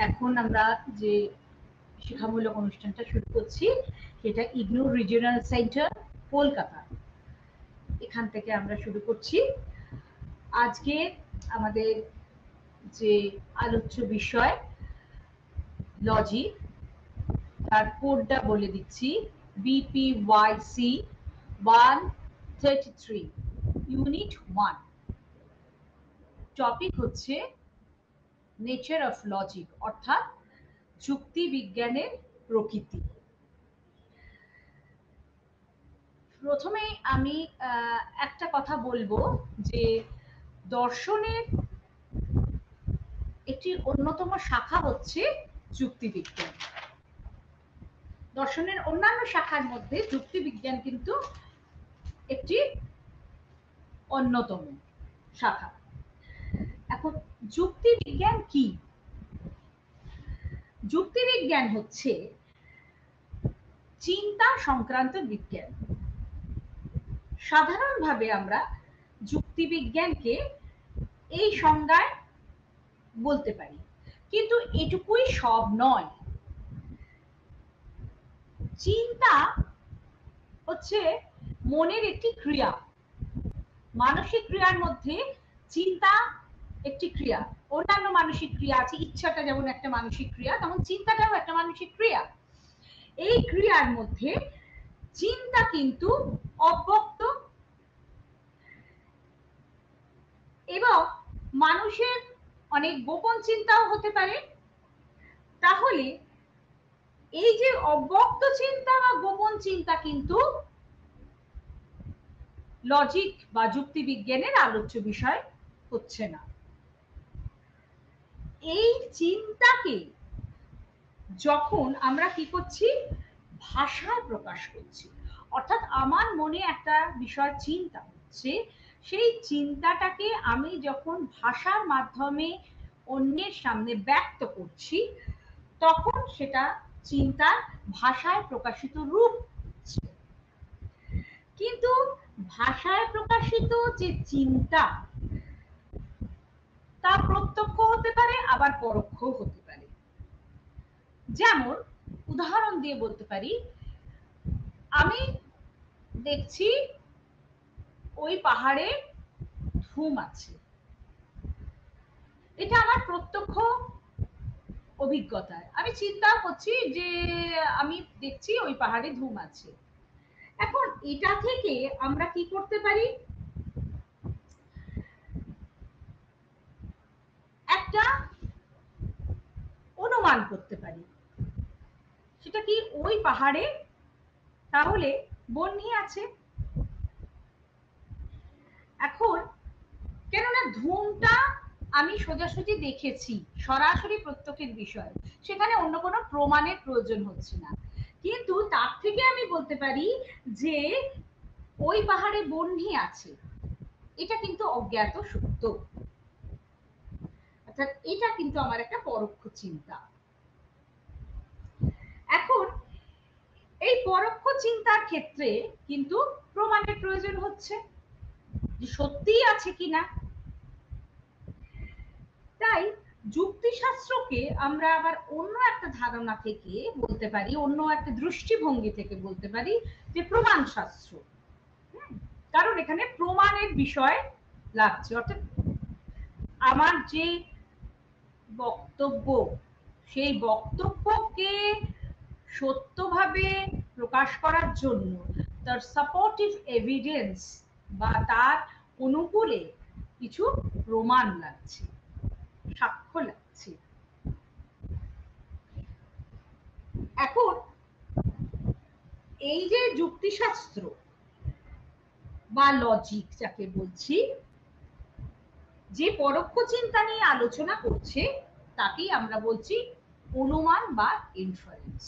এখন আমরা যে শিক্ষামূলক অনুষ্ঠানটা শুরু করছি সেটা ইগনু রিজিওনাল সেন্টার কলকাতা, এখান থেকে আমরা শুরু করছি। আজকে আমাদের যে আলোচ্য বিষয় লজিক, তার কোডটা বলে দিচ্ছি, BPYC 133 ইউনিট 1। টপিক হচ্ছে নেচার অফ লজিক, অর্থাৎ যুক্তি বিজ্ঞানের প্রকৃতি। প্রথমে আমি একটা কথা বলবো যে দর্শনের একটি অন্যতম শাখা হচ্ছে যুক্তিবিজ্ঞান। দর্শনের অন্যান্য শাখার মধ্যে যুক্তিবিজ্ঞান কিন্তু একটি অন্যতম শাখা। এখন যুক্তিবিজ্ঞান কি? যুক্তিবিজ্ঞান হচ্ছে চিন্তা সংক্রান্ত বিজ্ঞান। সাধারণভাবে আমরা যুক্তিবিজ্ঞানকে এই সংজ্ঞায় বলতে পারি, কিন্তু এটুকুই সব নয়। চিন্তা হচ্ছে মনের একটি ক্রিয়া। মানসিক ক্রিয়ার মধ্যে চিন্তা একটি ক্রিয়া। অন্যান্য মানসিক ক্রিয়া আছে, ইচ্ছাটা যেমন একটা মানসিক ক্রিয়া, তেমন চিন্তাটাও একটা মানসিক ক্রিয়া। এই ক্রিয়ার মধ্যে চিন্তা কিন্তু অব্যক্ত এবং মানুষের অনেক গোপন চিন্তাও হতে পারে। তাহলে এই যে অব্যক্ত চিন্তা বা গোপন চিন্তা কিন্তু লজিক বা যুক্তিবিজ্ঞানের আলোচ্য বিষয় হচ্ছে না। এই চিন্তাকে যখন আমরা কি করছি, ভাষায় প্রকাশ করছি, অর্থাৎ আমার মনে একটা বিষয় চিন্তা হচ্ছে, সেই চিন্তাটাকে আমি যখন ভাষার মাধ্যমে অন্যের সামনে ব্যক্ত করছি, তখন সেটা চিন্তার ভাষায় প্রকাশিত রূপ হচ্ছে। কিন্তু ভাষায় প্রকাশিত যে চিন্তা, তা প্রত্যক্ষ হতে পারে আবার পরোক্ষ হতে পারে। যেমন উদাহরণ দিয়ে বলতে পারি, আমি দেখছি ওই পাহাড়ে ধূম আছে, এটা আমার প্রত্যক্ষ অভিজ্ঞতা। আমি চিন্তা করছি যে আমি দেখছি ওই পাহাড়ে ধূম আছে। এখন এটা থেকে আমরা কি করতে পারি, একটা অনুমান করতে পারি। সেটা কি, ওই পাহাড়ে তাহলে বহ্নি আছে। এখন কেননা ধূমটা আমি সোজাসুজি দেখেছি, সরাসরি প্রত্যক্ষের বিষয়, সেখানে অন্য কোনো প্রমাণের প্রয়োজন হচ্ছে না। কিন্তু তার থেকে আমি বলতে পারি যে ওই পাহাড়ে বহ্নি আছে, এটা কিন্তু অজ্ঞাত সত্য। অর্থাৎ এটা কিন্তু আমার একটা পরোক্ষ চিন্তা। এখন এই পরোক্ষ চিন্তার ক্ষেত্রে কিন্তু প্রমাণের প্রয়োজন হচ্ছে যে সত্যিই আছে কিনা। তাই যুক্তিশাস্ত্রকে আমরা আবার অন্য একটা ধারণা থেকে বলতে পারি, অন্য একটা দৃষ্টিভঙ্গি থেকে বলতে পারি যে প্রমাণ শাস্ত্র। কারণ এখানে প্রমাণের বিষয় লাগছে, অর্থাৎ আমার যে বক্তব্য, সেই বক্তব্যকে সত্যভাবে প্রকাশ করার জন্য তার সাপোর্টিভ এভিডেন্স বা তার অনুকূলে কিছু প্রমাণ লাগছে, সাক্ষ্য লাগছে। এখন এই যে যুক্তিশাস্ত্র বা লজিক যাকে বলছি, যে পরোক্ষ চিন্তা নিয়ে আলোচনা করছে, তাকেই আমরা বলছি অনুমান বা ইনফারেন্স।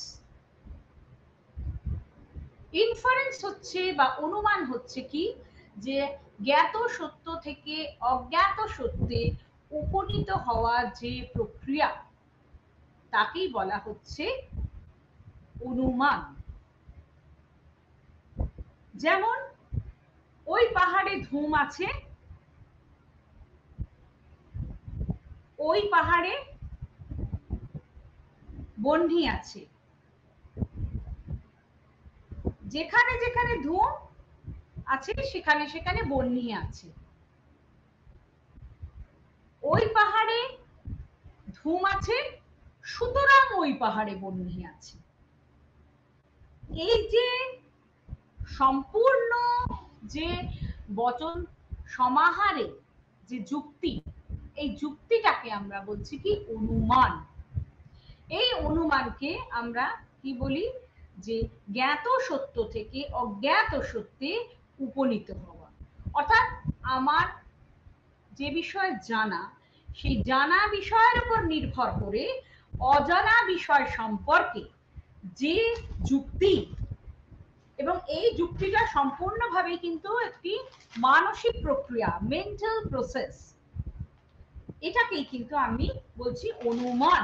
ইনফারেন্স হচ্ছে বা অনুমান হচ্ছে কি, যে জ্ঞাত সত্য থেকে অজ্ঞাত সত্যে উপনীত হওয়ার যে প্রক্রিয়া, তাকেই বলা হচ্ছে অনুমান। যেমন ওই পাহাড়ে ধূম আছে, ওই পাহাড়ে বহ্নি আছে, যেখানে যেখানে ধূম আছে সেখানে সেখানে বহ্নি আছে। ওই পাহাড়ে ধূম আছে, সুতরাং ওই পাহাড়ে বহ্নি আছে। এই যে সম্পূর্ণ যে বচন সমাহারে যে যুক্তি, এই যুক্তিটাকে আমরা বলছি কি অনুমান। এই অনুমানকে আমরা কি বলি, যে জ্ঞাত সত্য থেকে অজ্ঞাত সত্যে উপনীত হওয়া। অর্থাৎ আমার যে বিষয় জানা, সেই জানা বিষয়ের উপর নির্ভর করে অজানা বিষয় সম্পর্কে যে যুক্তি, এবং এই যুক্তিটা সম্পূর্ণভাবে কিন্তু একটি মানসিক প্রক্রিয়া, মেন্টাল প্রসেস, এটাকেই কিন্তু আমি বলছি অনুমান।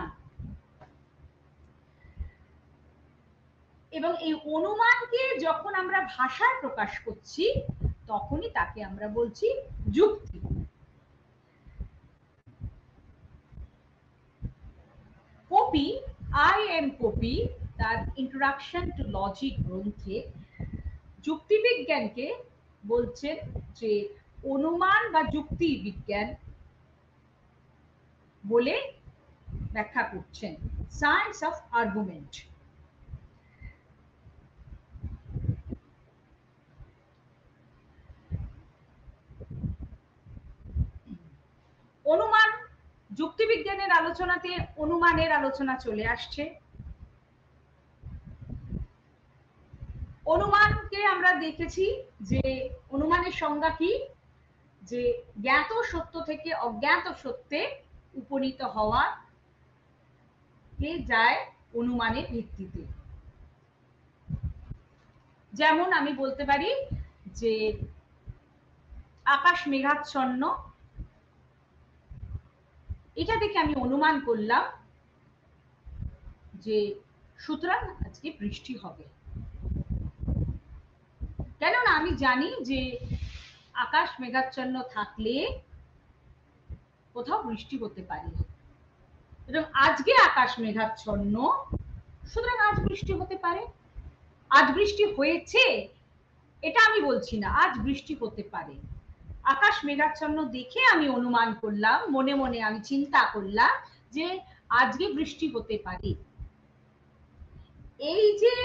এবং এই অনুমানকে যখন আমরা ভাষায় প্রকাশ করছি তখনই তাকে আমরা বলছি যুক্তি। Copy, I.M. কপি তার ইন্ট্রোডাকশন টু লজিক গ্রন্থে যুক্তিবিজ্ঞানকে বলছেন যে অনুমান বা যুক্তি বিজ্ঞান বলে ব্যাখ্যা করছেন, সায়েন্স অফ আর্গুমেন্ট। অনুমান, যুক্তিবিজ্ঞানের আলোচনাতে অনুমানের আলোচনা চলে আসছে। অনুমানকে আমরা দেখেছি যে অনুমানের সংজ্ঞা কি, যে জ্ঞাত সত্য থেকে অজ্ঞাত সত্যে উপনীত হওয়া কে যায় অনুমানের ভিত্তিতে। যেমন আমি বলতে পারি যে আকাশ মেঘাচ্ছন্ন, এটা থেকে আমি অনুমান করলাম যে সুতরাং আজকে বৃষ্টি হবে। কেননা আমি জানি যে আকাশ মেঘাচ্ছন্ন থাকলে কোথাও বৃষ্টি হতে পারে, এবং আজকে আকাশ মেঘাচ্ছন্ন, সুতরাং আজ বৃষ্টি হতে পারে। আজ বৃষ্টি হয়েছে এটা আমি বলছি না, আজ বৃষ্টি হতে পারে। আকাশ মেঘাচ্ছন্ন দেখে আমি অনুমান করলাম, মনে মনে আমি চিন্তা করলাম যে আজকে বৃষ্টি হতে পারে। এই যে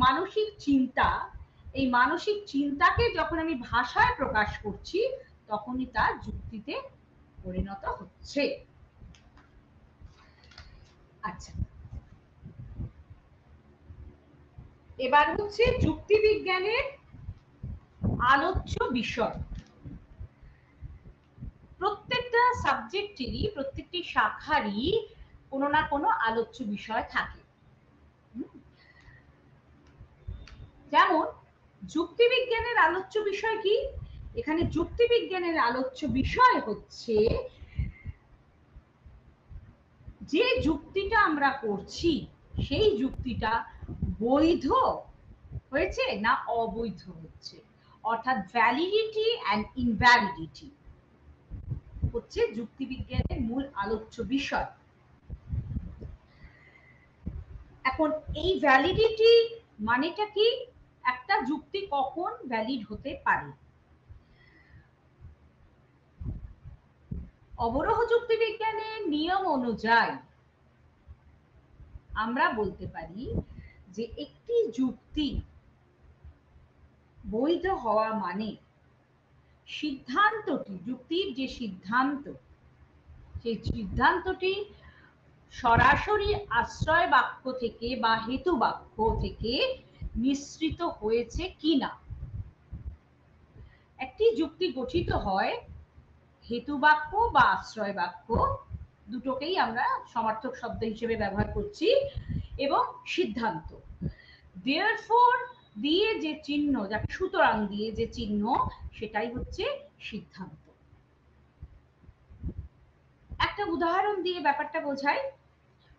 মানসিক চিন্তা, এই মানসিক চিন্তাকে যখন আমি ভাষায় প্রকাশ করছি তখনই তা যুক্তিতে পরিণত হচ্ছে। আচ্ছা, এবার হচ্ছে যুক্তিবিজ্ঞানের আলোচ্য বিষয়। প্রত্যেকটা সাবজেক্টেরই, প্রত্যেকটি শাখারই কোনো না কোনো আলোচ্য বিষয় থাকে। যেমন যুক্তিবিজ্ঞানের আলোচ্য বিষয় কি, এখানে যুক্তিবিজ্ঞানের আলোচ্য বিষয় হচ্ছে যে যুক্তিটা আমরা করছি সেই যুক্তিটা বৈধ হয়েছে না অবৈধ হচ্ছে, অর্থাৎ ভ্যালিডিটি অ্যান্ড ইনভ্যালিডিটি হচ্ছে যুক্তিবিজ্ঞানের মূল আলোচ্য বিষয়। এখন এই ভ্যালিডিটি মানেটা কি, একটা যুক্তি কখন ভ্যালিড হতে পারে। অবরোহ যুক্তিবিজ্ঞানের নিয়ম অনুযায়ী আমরা বলতে পারি যে একটি যুক্তি বৈধ হওয়া মানে সিদ্ধান্তটি, যুক্তির যে সিদ্ধান্ত, সেই সিদ্ধান্তটি সরাসরি আশ্রয় বাক্য থেকে বা হেতু বাক্য থেকে নিঃসৃত হয়েছে কিনা। একটি যুক্তি গঠিত হয় হেতু বাক্য বা আশ্রয় বাক্য, দুটোকেই আমরা সমার্থক শব্দ হিসেবে ব্যবহার করছি, এবং সিদ্ধান্ত। therefore দিয়ে যে চিহ্ন, যাকে সুতরাং দিয়ে যে চিহ্ন, সেটাই হচ্ছে সিদ্ধান্ত। একটা উদাহরণ দিয়ে ব্যাপারটা বোঝাই।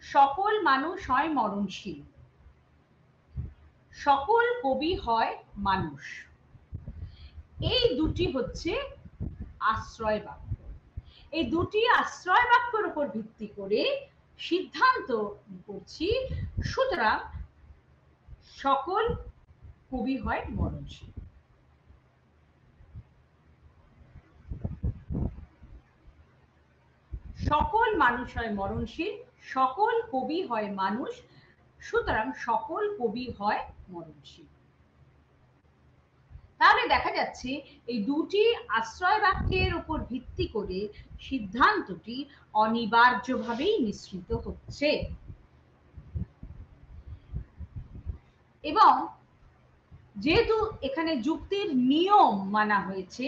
সকল মানুষ হয় মরণশীল, সকল কবি হয় মানুষ। এই দুটি হচ্ছে আশ্রয় বাক্য। এই দুটি আশ্রয় বাক্যের উপর ভিত্তি করে সিদ্ধান্ত করছি, সুতরাং সকল কবি হয় মরণশীল। সকল মানুষ হয় মরণশীল, সকল কবি হয় মানুষ, সুতরাং সকল কবি হয় মরণশীল। তাহলে দেখা যাচ্ছে এই দুটি আশ্রয় বাক্যের উপর ভিত্তি করে সিদ্ধান্তটি অনিবার্যভাবেই মিশ্রিত হচ্ছে। এবং যেহেতু এখানে যুক্তির নিয়ম মানা হয়েছে,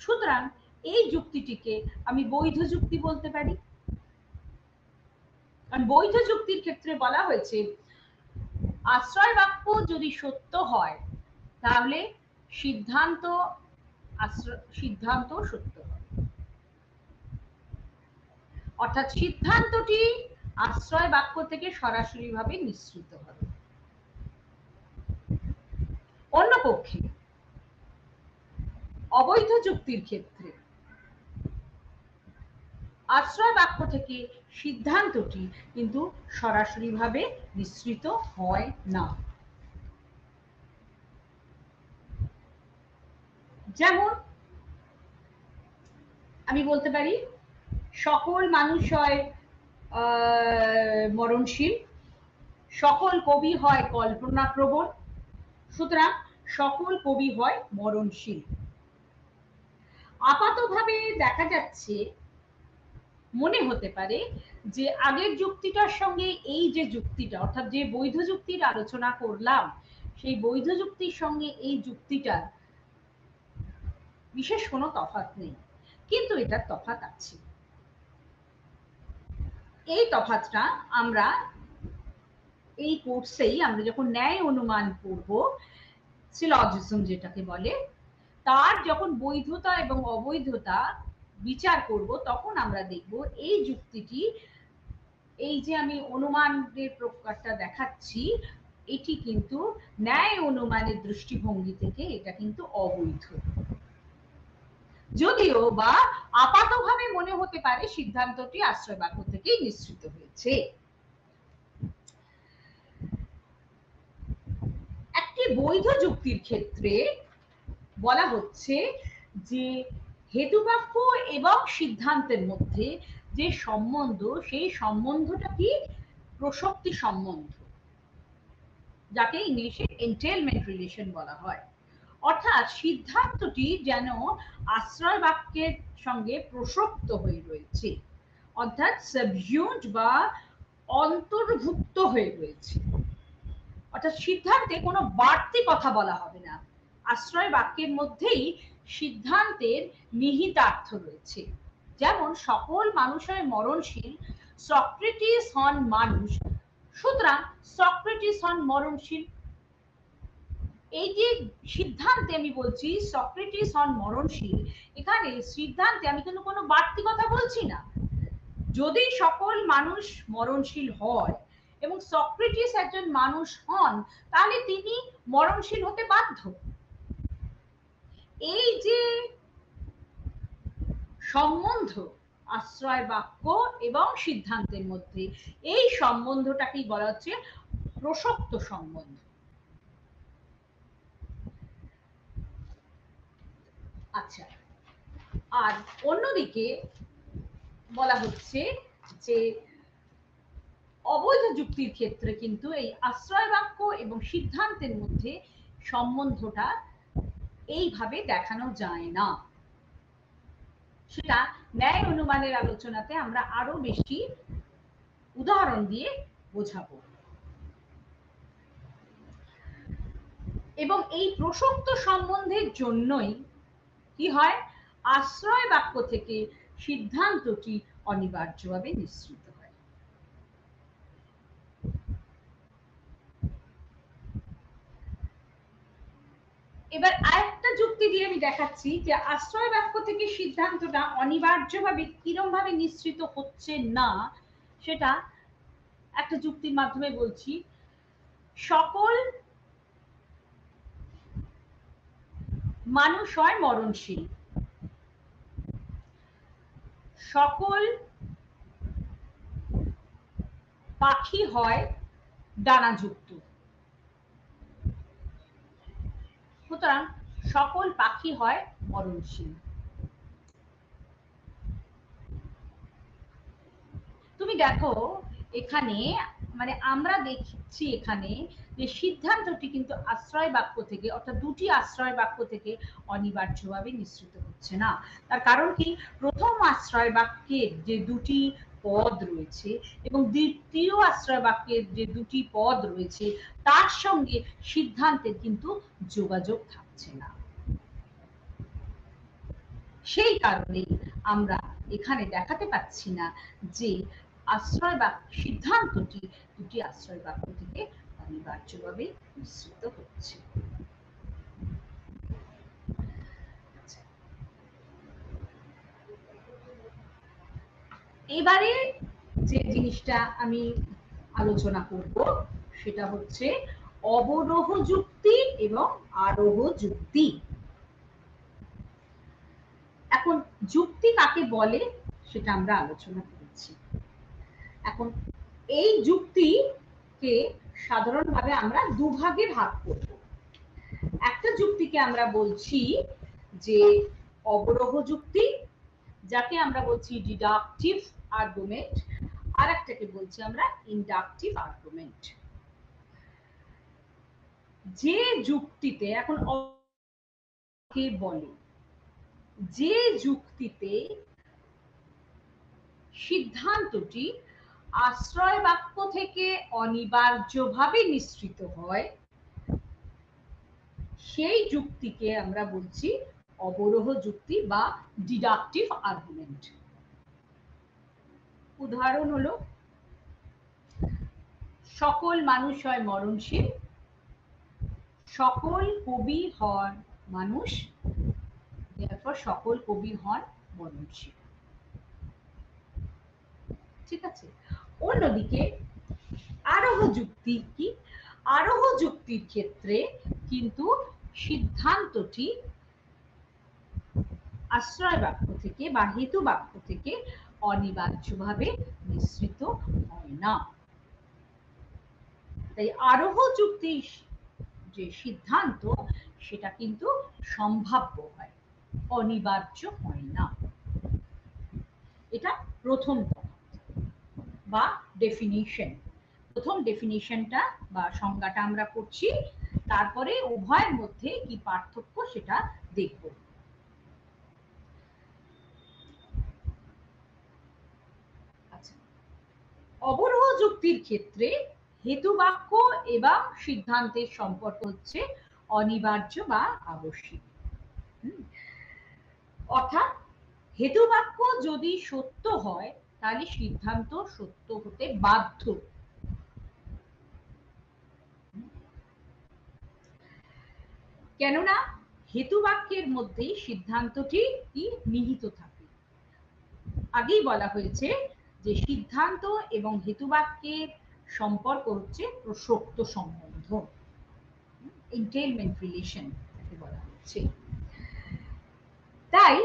সুতরাং এই যুক্তিটিকে আমি বৈধ যুক্তি বলতে পারি। কারণ বৈধ যুক্তির ক্ষেত্রে বলা হয়েছে আশ্রয় বাক্য যদি সত্য হয় তাহলে সিদ্ধান্ত সত্য হয়। অর্থাৎ সিদ্ধান্তটি আশ্রয় বাক্য থেকে সরাসরি ভাবে নিঃসৃত হবে। অন্যপক্ষে অবৈধ যুক্তির ক্ষেত্রে আশ্রয় বাক্য থেকে সিদ্ধান্তটি কিন্তু সরাসরি ভাবে নিঃসৃত হয় না। যেমন আমি বলতে পারি সকল মানুষ হয় মরণশীল, সকল কবি হয় কল্পনা প্রবণ, সুতরাং সকল কবি হয় মরণশীল। আপাতভাবে দেখা যাচ্ছে, মনে হতে পারে যে আগের যুক্তিটার সঙ্গে এই যে যুক্তিটা, অর্থাৎ যে বৈধ যুক্তির আলোচনা করলাম, সেই বৈধ যুক্তির সঙ্গে এই যুক্তিটার বিশেষ কোনো তফাৎ নেই, কিন্তু এটার তফাৎ আছে। এই তফাৎটা আমরা এই কোর্সেই আমরা যখন ন্যায় অনুমান পড়ব, সিলজিজম যেটাকে বলে, তার যখন বৈধতা এবং অবৈধতা বিচার করব, তখন আমরা দেখব এই যুক্তিটি, এই যে আমি অনুমানের প্রকারটা দেখাচ্ছি, এটি কিন্তু ন্যায় অনুমানের দৃষ্টিভঙ্গি থেকে এটা কিন্তু অবৈধ। যদিও বা আপাতভাবে মনে হতে পারে সিদ্ধান্তটি আশ্রয় বাক্য থেকেই নিঃসৃত হয়েছে। একটি বৈধ যুক্তির ক্ষেত্রে বলা হচ্ছে যে হেতুবাক্য এবং সিদ্ধান্তের মধ্যে যে সম্বন্ধ, সেই সম্বন্ধটা কি প্রসক্তি সম্বন্ধ, যাকে ইংলিশে এন্টেলমেন্ট রিলেশন বলা হয়। অর্থাৎ সিদ্ধান্তটি যেন আশ্রয় বাক্যের সঙ্গে প্রসক্ত হয়ে রয়েছে, অর্থাৎ সাবজিউন্ট বা অন্তর্ভুক্ত হয়ে রয়েছে। অর্থাৎ সিদ্ধান্তে কোনো বাড়তি কথা বলা হবে না, আশ্রয় বাক্যের মধ্যেই সিদ্ধান্তের নিহিতার্থ রয়েছে। যেমন সকল মানুষ হয় মরণশীল, সক্রেটিস হন মানুষ, সুতরাং সক্রেটিস হন মরণশীল। এই যে সিদ্ধান্তে আমি বলছি সক্রেটিস হন মরণশীল, এখানে সিদ্ধান্তে আমি কিন্তু কোনো বাড়তি কথা বলছি না। যদি সকল মানুষ মরণশীল হয় এবং সক্রেটিস একজন মানুষ হন, তাহলে তিনি মরণশীল হতে বাধ্য। এই যে সম্বন্ধ আশ্রয় বাক্য এবং সিদ্ধান্তের মধ্যে, এই সম্বন্ধটাকেই বলা হচ্ছে প্রসক্ত সম্বন্ধ। আচ্ছা, আর অন্যদিকে বলা হচ্ছে যে অবৈধ যুক্তির ক্ষেত্রে কিন্তু এই আশ্রয় বাক্য এবং সিদ্ধান্তের মধ্যে সম্বন্ধটা এইভাবে দেখানো যায় না। সেটা ন্যায় অনুমানের আলোচনাতে আমরা আরো বেশি উদাহরণ দিয়ে বোঝাবো। এবং এই প্রসক্ত সম্বন্ধের জন্যই কি হয়, আশ্রয় বাক্য থেকে সিদ্ধান্তটি অনিবার্যভাবে নিঃসৃত হয়। এবার আরেকটা যুক্তি দিয়ে আমি দেখাচ্ছি যে আশ্রয় বাক্য থেকে সিদ্ধান্তটা অনিবার্যভাবে কিরম ভাবে নিঃসৃত হচ্ছে না, সেটা একটা যুক্তির মাধ্যমে বলছি। সকল মানুষ হয় মরণশীল, সকল পাখি হয় ডানাযুক্ত। সুতরাং সকল পাখি হয় মরণশীল। তুমি দেখো এখানে মানে আমরা দেখছি এখানে যে সিদ্ধান্তটি কিন্তু আশ্রয় বাক্য থেকে অর্থাৎ দুটি আশ্রয় বাক্য থেকে অনিবার্যভাবে নিঃসৃত হচ্ছে না। তার কারণ কি, প্রথম আশ্রয় বাক্যের যে দুটি পদ রয়েছে এবং দ্বিতীয় আশ্রয় বাক্যের যে দুটি পদ রয়েছে তার সঙ্গে সিদ্ধান্তের কিন্তু যোগাযোগ থাকছে না। সেই কারণে আমরা এখানে দেখাতে পাচ্ছি না যে আশ্রয় বাক্য সিদ্ধান্তটি দুটি আশ্রয় বাক্য থেকে অনিবার্যভাবে মিশ্রিত হচ্ছে। এবারে যে জিনিসটা আমি আলোচনা করব সেটা হচ্ছে অবরোহ যুক্তি এবং আরোহ যুক্তি। এখন যুক্তি কাকে বলে সেটা আমরা আলোচনা করেছি। এখন এই যুক্তিকে সাধারণভাবে আমরা দুভাগে ভাগ করব। একটা যুক্তিকে আমরা বলছি যে অবরোহ যুক্তি, যাকে আমরা বলছি ডিডাকটিভ আর্গুমেন্ট, আর একটাকে বলছি আমরা ইন্ডাকটিভ আর্গুমেন্ট। যে যুক্তিতে এখন কে বলে, যে যুক্তিতে সিদ্ধান্তটি আশ্রয় বাক্য থেকে অনিবার্যভাবে নিঃসৃত হয় সেই যুক্তিকে আমরা বলছি অবরোহ যুক্তি বা ডিডাকটিভ আর্গুমেন্ট। উদাহরণ হলো, সকল মানুষ হয় মরণশীল, সকল কবি হন মানুষ, এরপর সকল কবি হন মরণশীল। ঠিক আছে। অন্যদিকে আরোহ যুক্তি কি, আরোহ যুক্তির ক্ষেত্রে কিন্তু সিদ্ধান্তটি আশ্রয় বাক্য থেকে বা হেতু বাক্য থেকে অনিবার্যভাবে নিঃসৃত হয় না। তাই আরোহ যুক্তির যে সিদ্ধান্ত সেটা কিন্তু সম্ভাব্য হয়, অনিবার্য হয় না। এটা প্রথম বা ডেফিনিশন। প্রথম ডেফিনিশনটা বা সংজ্ঞাটা আমরা করছি, তারপরে উভয়ের মধ্যে কি পার্থক্য সেটা দেখব। আচ্ছা, অবরোহ যুক্তির ক্ষেত্রে হেতু বাক্য এবং সিদ্ধান্তের সম্পর্ক হচ্ছে অনিবার্য বা আবশ্যিক। অর্থাৎ হেতু বাক্য যদি সত্য হয় তাহলে সিদ্ধান্ত সত্য হতে বাধ্য। কেননা হেতু বাক্যের মধ্যে সিদ্ধান্তটি কি নিহিত থাকে। আগেই বলা হয়েছে যে সিদ্ধান্ত এবং হেতু বাক্যের সম্পর্ক হচ্ছে প্রসক্ত সম্বন্ধ, এন্টেইলমেন্ট রিলেশন বলা হচ্ছে। তাই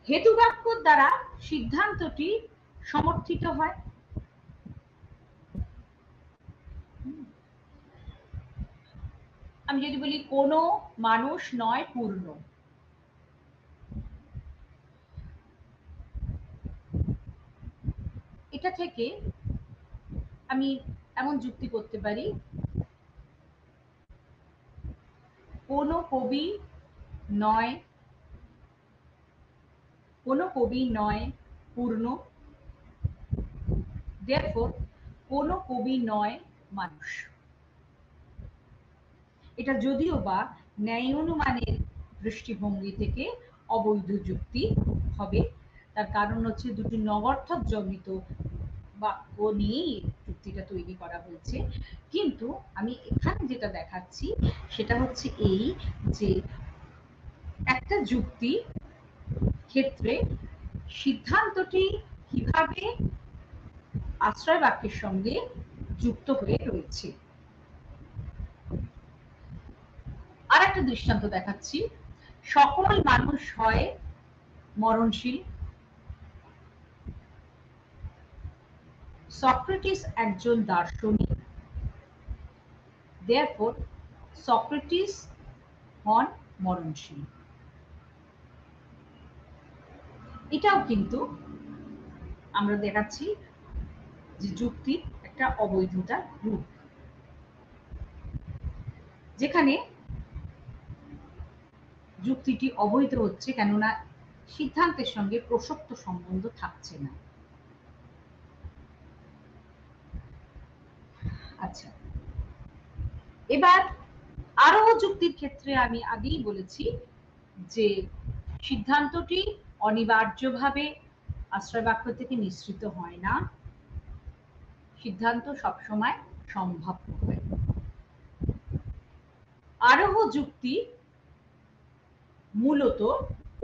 হেতু বাক্য দ্বারা সিদ্ধান্তটি সমর্থিত হয়। আমি যদি বলি কোনো মানুষ নয় পূর্ণ, এটা থেকে আমি এমন যুক্তি করতে পারি, কোনো কবি নয়, কোনো কবি নয় পূর্ণ, therefore কোনো কবি নয় মানুষ। এটা যদিও বা ন্যায় অনুমানের দৃষ্টিভঙ্গি থেকে অবৈধ যুক্তি হবে, তার কারণ হচ্ছে দুটি নগর্থক জনিত বাক্য নিয়েই যুক্তিটা তৈরি করা হয়েছে। কিন্তু আমি এখানে যেটা দেখাচ্ছি সেটা হচ্ছে এই যে একটা যুক্তি ক্ষেত্রে সিদ্ধান্তটি কিভাবে আশ্রয় বাক্যের সঙ্গে যুক্ত হয়ে রয়েছে। আর একটা দৃষ্টান্ত দেখাচ্ছি, সকল মানুষ হয় মরণশীল, সক্রেটিস একজন দার্শনিক, therefore সক্রেটিস হন মরণশীল। এটাও কিন্তু আমরা দেখাচ্ছি যে যুক্তির একটা অবৈধতার রূপ, যেখানে যুক্তিটি অবৈধ হচ্ছে কেননা সিদ্ধান্তের সঙ্গে প্রসক্ত সম্বন্ধ থাকছে না। আচ্ছা, এবার আরো যুক্তির ক্ষেত্রে আমি আগেই বলেছি যে সিদ্ধান্তটি অনিবার্যভাবে আশ্রয় বাক্য থেকে নিঃসৃত হয় না, সিদ্ধান্ত সবসময় সম্ভাব্য হয়। আরোহ যুক্তি মূলত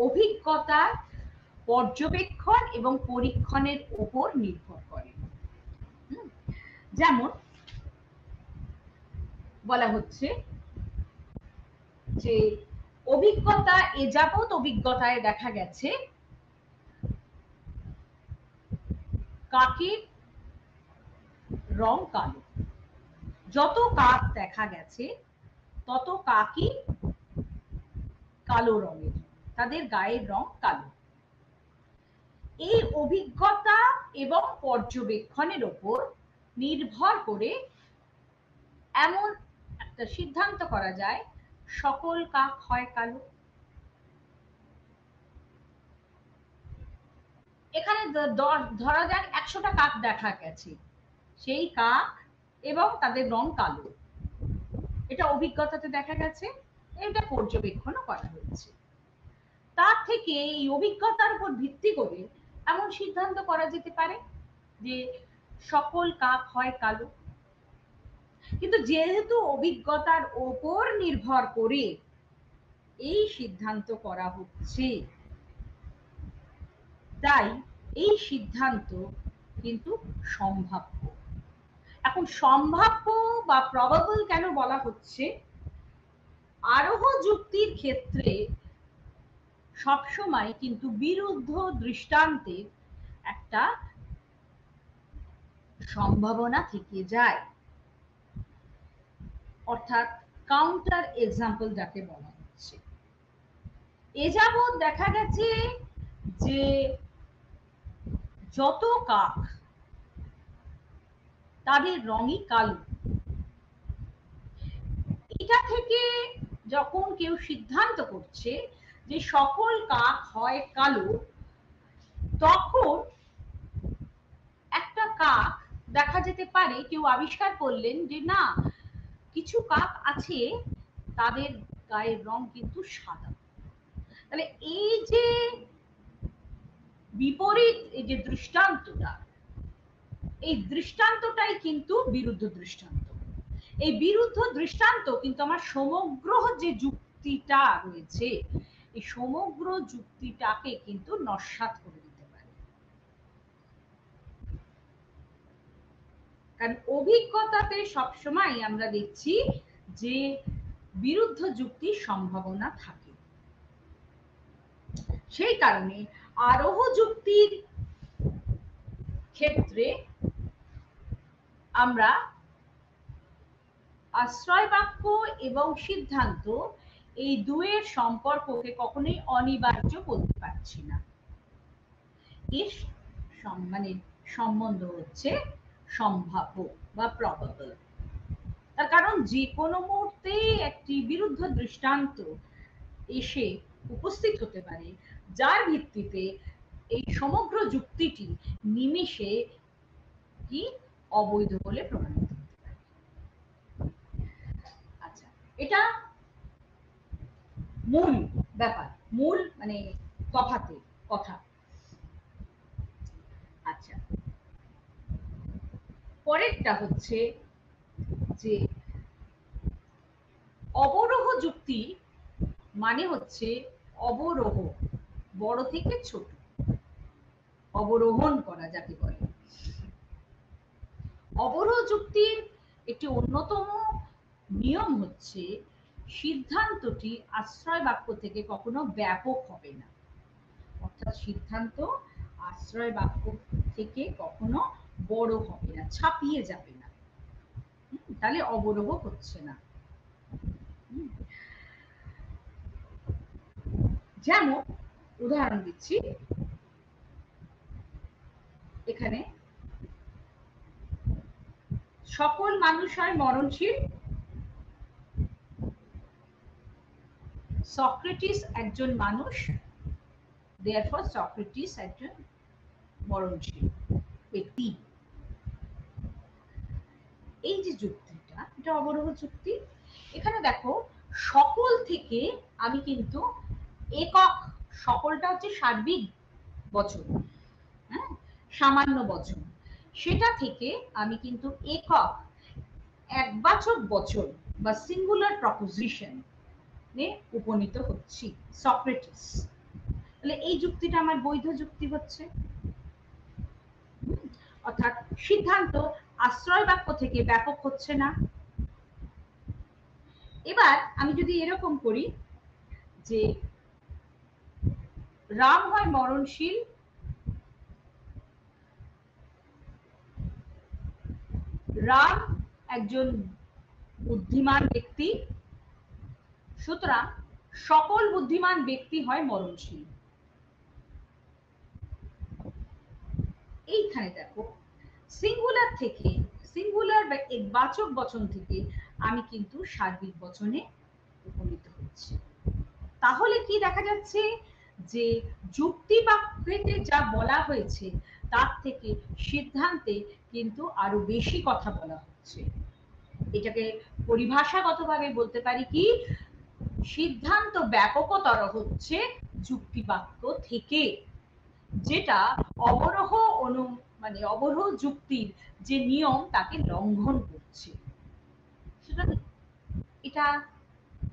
অভিজ্ঞতার পর্যবেক্ষণ এবং পরীক্ষণের উপর নির্ভর করে। যেমন বলা হচ্ছে যে অভিজ্ঞতা, এ যাবৎ অভিজ্ঞতায় দেখা গেছে কাকের রং কালো। যত কাক দেখা গেছে তত কাকই কালো রঙের, তাদের গায়ের রং কালো। এই অভিজ্ঞতা এবং পর্যবেক্ষণের উপর নির্ভর করে এমন একটা সিদ্ধান্ত করা যায় সকল কাক হয় কালো। এখানে ধরা যাক 100টা কাক দেখা গেছে, সেই কাক এবং তাদের রং কালো, এটা অভিজ্ঞতাতে দেখা গেছে, এটা পর্যবেক্ষণও করা হয়েছে। তার থেকে এই অভিজ্ঞতার উপর ভিত্তি করে এমন সিদ্ধান্ত করা যেতে পারে যে সকল কাক হয় কালো। কিন্তু যেহেতু অভিজ্ঞতার উপর নির্ভর করে এই সিদ্ধান্ত করা হচ্ছে, তাই এই সিদ্ধান্ত কিন্তু সম্ভাব্য। এখন সম্ভাব্য বা প্রবাবল কেন বলা হচ্ছে? আরোহ যুক্তির ক্ষেত্রে সবসময় কিন্তু বিরুদ্ধ দৃষ্টান্তের একটা সম্ভাবনা থেকে যায়, অর্থাৎ কাউন্টার এক্সাম্পল যাকে বলা হচ্ছে। এ যাবৎ দেখা গেছে যে যত কাক তাদের রঙই কালো। এটা থেকে যখন কেউ সিদ্ধান্ত করছে যে সকল কাক হয় কালো, তখন একটা কাক দেখা যেতে পারে কেউ আবিষ্কার করলেন যে না, কিছু কাক আছে তাদের গায়ের রং কিন্তু সাদা। তাহলে এই যে বিপরীত, এই যে দৃষ্টান্তটা, এই দৃষ্টান্তটাই কিন্তু বিরুদ্ধ দৃষ্টান্ত। এই বিরুদ্ধ দৃষ্টান্ত কিন্তু আমার সমগ্র যে যুক্তিটা রয়েছে, এই সমগ্র যুক্তিটাকে কিন্তু নস্যাৎ করে দিতে পারে। কারণ অভিজ্ঞতাতে সবসময় আমরা দেখছি যে বিরুদ্ধ যুক্তির সম্ভাবনা থাকে। সেই কারণে আরোহ যুক্তির ক্ষেত্রে আমরা আশ্রয় বাক্য এবং সিদ্ধান্ত এই দুয়ের সম্পর্ককে কখনোই অনিবার্য বলতে পারছি না। এর মানে সম্বন্ধ হচ্ছে সম্ভাব্য বা প্রবাবল। তার কারণ যে কোনো মুহূর্তে একটি বিরুদ্ধ দৃষ্টান্ত এসে উপস্থিত হতে পারে, যার ভিত্তিতে এই সমগ্র যুক্তিটি নিমেষে কি অবৈধ বলে প্রমাণিত হতে পারে। আচ্ছা, এটা মূল ব্যাপার, মূল মানে তফাতে কথা। আচ্ছা, পরেরটা হচ্ছে যে অবরোহ যুক্তি মানে হচ্ছে অবরোহ, বড় থেকে ছোট, অবরোহণ করা যাকে বলে। অবরোহ যুক্তির একটি অন্যতম নিয়ম হচ্ছে সিদ্ধান্তটি আশ্রয় বাক্য থেকে কখনো ব্যাপক হবে না, অর্থাৎ সিদ্ধান্ত আশ্রয় বাক্য থেকে কখনো বড় হবে না, ছাপিয়ে যাবে না, তাহলে অবরোহ হচ্ছে না। যেমন উদাহরণ দিচ্ছি, এখানে সকল মানুষ হয় মরণশীল, সক্রেটিস একজন মানুষ, therefore সক্রেটিস একজন মরণশীল ব্যক্তি। এই যে যুক্তিটা, এটা অবরোহ যুক্তি। এখানে দেখো সকল থেকে আমি কিন্তু একক, সকলটা হচ্ছে সার্বিক বচন, হ্যাঁ, সামান্য বচন, সেটা থেকে আমি কিন্তু একক একবাচক বচন বা সিঙ্গুলার প্রপোজিশন এ উপনীত হচ্ছি, সক্রেটিস। তাহলে এই যুক্তিটা আমার বৈধ যুক্তি হচ্ছে। অর্থাৎ সিদ্ধান্ত আশ্রয় বাক্য থেকে ব্যাপক হচ্ছে না। এবার আমি যদি এরকম করি যে রাম হয় মরণশীল, রাম একজন বুদ্ধিমান ব্যক্তি, সুতরাং সকল বুদ্ধিমান ব্যক্তি হয় মরণশীল। এইখানে দেখো সিঙ্গুলার থেকে, সিঙ্গুলার বা একবাচক বচন থেকে আমি কিন্তু সার্বিক বচনে উপনীত হচ্ছি। তাহলে কি দেখা যাচ্ছে যে যুক্তি বাক্যে যা বলা হয়েছে তার থেকে সিদ্ধান্তে কিন্তু আরো বেশি কথা বলা হচ্ছে। এটাকে পরিভাষাগতভাবে বলতে পারি কি, সিদ্ধান্ত ব্যাপকতর হচ্ছে যুক্তি বাক্য থেকে, যেটা অবরোহ মানে অবরোহ যুক্তির যে নিয়ম তাকে লঙ্ঘন করছে, সেটা এটা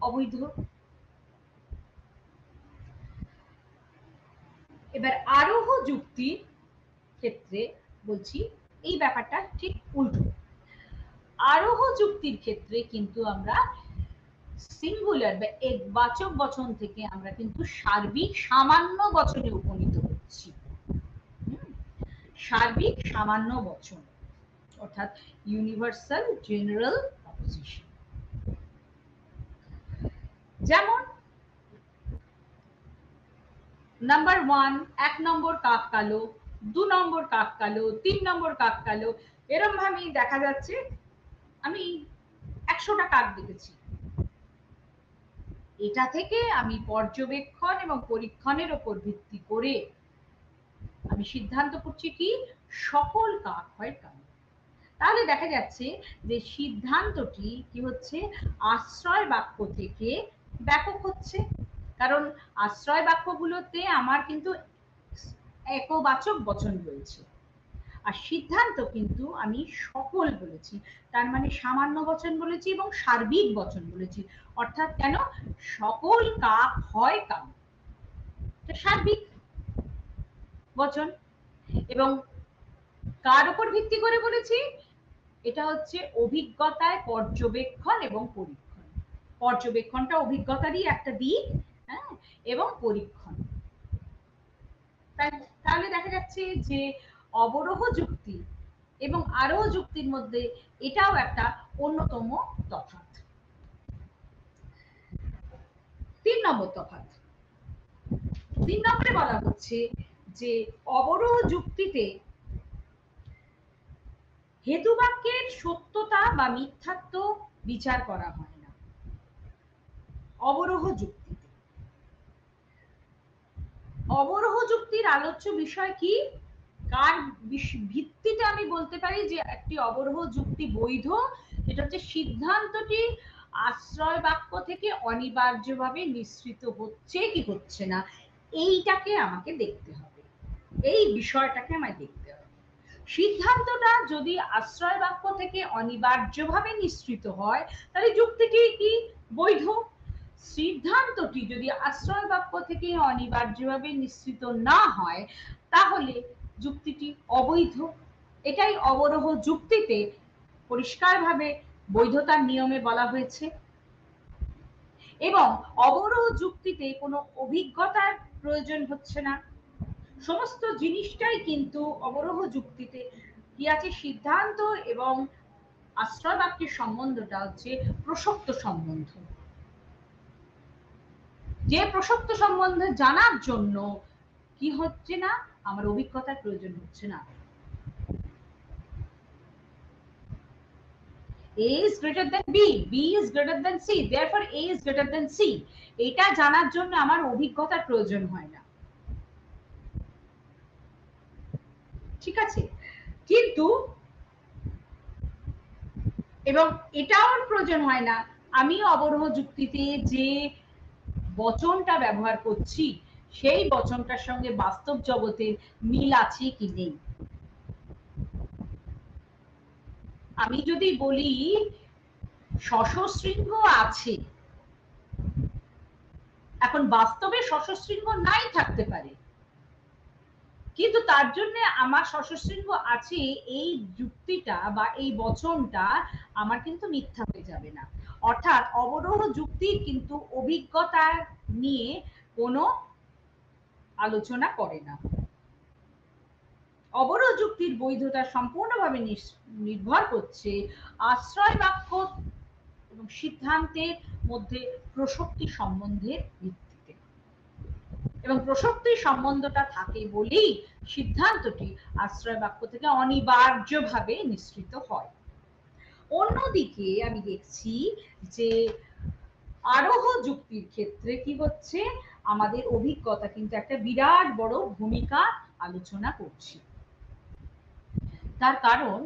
অবৈধ। এবার আরোহ যুক্তির ক্ষেত্রে বলছি এই ব্যাপারটা ঠিক উল্টো। আরোহ যুক্তির ক্ষেত্রে কিন্তু আমরা সিঙ্গুলার বা একবাচক বচন থেকে আমরা কিন্তু সার্বিক সামান্য বচনে উপনীত হচ্ছি। সার্বিক সামান্য বচন অর্থাৎ ইউনিভার্সাল জেনারেল প্রপোজিশন। যেমন নাম্বার 1, 1 নম্বর কাক কালো, 2 নম্বর কাক কালো, 3 নম্বর কাক কালো, এরকম ভাবে দেখা যাচ্ছে আমি 100টা কাক দেখেছি। এটা থেকে আমি পর্যবেক্ষণ এবং পরীক্ষণের উপর ভিত্তি করে আমি সিদ্ধান্ত করছি কি সকল কাক হয় কালো। তাহলে দেখা যাচ্ছে যে সিদ্ধান্তটি কি হচ্ছে আশ্রয় বাক্য থেকে ব্যাপক হচ্ছে, কারণ আশ্রয় বাক্যগুলোতে আমার কিন্তু একবাচক বচন রয়েছে, আর সিদ্ধান্ত কিন্তু আমি সকল বলেছি, তার মানে সামান্য বচন বলেছি এবং সার্বিক বচন বলেছি। অর্থাৎ কেন সকল কাক হয় কালো, সার্বিক বচন। এবং কার উপর ভিত্তি করে বলেছি, এটা হচ্ছে অভিজ্ঞতায় পর্যবেক্ষণ এবং পরীক্ষণ। পর্যবেক্ষণটা অভিজ্ঞতারই একটা দিক, হ্যাঁ, এবং পরীক্ষণ। তাহলে দেখা যাচ্ছে যে অবরোহ যুক্তি এবং আরোহ যুক্তির মধ্যে এটাও একটা অন্যতম তফাৎ। 3 নম্বর তফাৎ, 3 নম্বরে বলা হচ্ছে যে অবরোহ যুক্তিতে হেতুবাক্যের সত্যতা বা মিথ্যাত্ব বিচার করা হয় না। অবরোহ যুক্তিতে, অবরোহ যুক্তির আলোচ্য বিষয় কি, কার ভিত্তিতে আমি বলতে পারি যে একটি অবরোহ যুক্তি বৈধ, এটা হচ্ছে সিদ্ধান্তটি আশ্রয় বাক্য থেকে অনিবার্যভাবে নিঃসৃত হচ্ছে কি হচ্ছে না, এইটাকে আমাকে দেখতে হবে, এই বিষয়টাকে আমায় দেখতে হবে। সিদ্ধান্তটা যদি আশ্রয় বাক্য থেকে অনিবার্যভাবে নিঃসৃত হয় তাহলে যুক্তিটি কি বৈধ, সিদ্ধান্তটি যদি আশ্রয় বাক্য থেকে অনিবার্যভাবে নিঃসৃত না হয় তাহলে যুক্তিটি অবৈধ। এটাই অবরোহ যুক্তিতে পরিষ্কারভাবে বৈধতার নিয়মে বলা হয়েছে। এবং অবরোহ যুক্তিতে কোনো অভিজ্ঞতার প্রয়োজন হচ্ছে না, সমস্ত জিনিসটাই কিন্তু অবরোহ যুক্তিতে কি আছে, সিদ্ধান্ত এবং আশ্রয় বাক্যের সম্বন্ধটা হচ্ছে প্রসক্ত সম্বন্ধ। যে প্রসক্ত সম্বন্ধে জানার জন্য কি হচ্ছে না, আমার অভিজ্ঞতার প্রয়োজন হচ্ছে না। A is greater than B, B is greater than C, therefore A is greater than C, এটা জানার জন্য আমার অভিজ্ঞতার প্রয়োজন হয় না। ঠিক আছে, কিন্তু এবং এটাও প্রয়োজন হয় না আমি অবরোহ যুক্তিতে যে বচনটা ব্যবহার করছি সেই বচনটার সঙ্গে বাস্তব জগতের মিল আছে কি নেই। আমি যদি বলি শশশৃঙ্গ আছে, এখন বাস্তবে শশশৃঙ্গ নাই থাকতে পারে, কিন্তু তার জন্য আমার শশশৃঙ্গ আছে এই যুক্তিটা বা এই বচনটা আমার কিন্তু মিথ্যা হয়ে যাবে না। অর্থাৎ অবরোহ যুক্তির কিন্তু অভিজ্ঞতা নিয়ে কোনো আলোচনা করে না। অবরোহ যুক্তির বৈধতা সম্পূর্ণভাবে নির্ভর করছে আশ্রয় বাক্য এবং সিদ্ধান্তের মধ্যে প্রসক্তি সম্বন্ধের ভিত্তিতে, এবং প্রসক্তি সম্বন্ধটা থাকে বলেই সিদ্ধান্তটি আশ্রয় বাক্য থেকে অনিবার্যভাবে নিঃসৃত হয়। অন্যদিকে আমি দেখছি যে আরোহ যুক্তির ক্ষেত্রে কি হচ্ছে, আমাদের অভিজ্ঞতা কিন্তু একটা বিরাট বড় ভূমিকা আলোচনা করছি। তার কারণ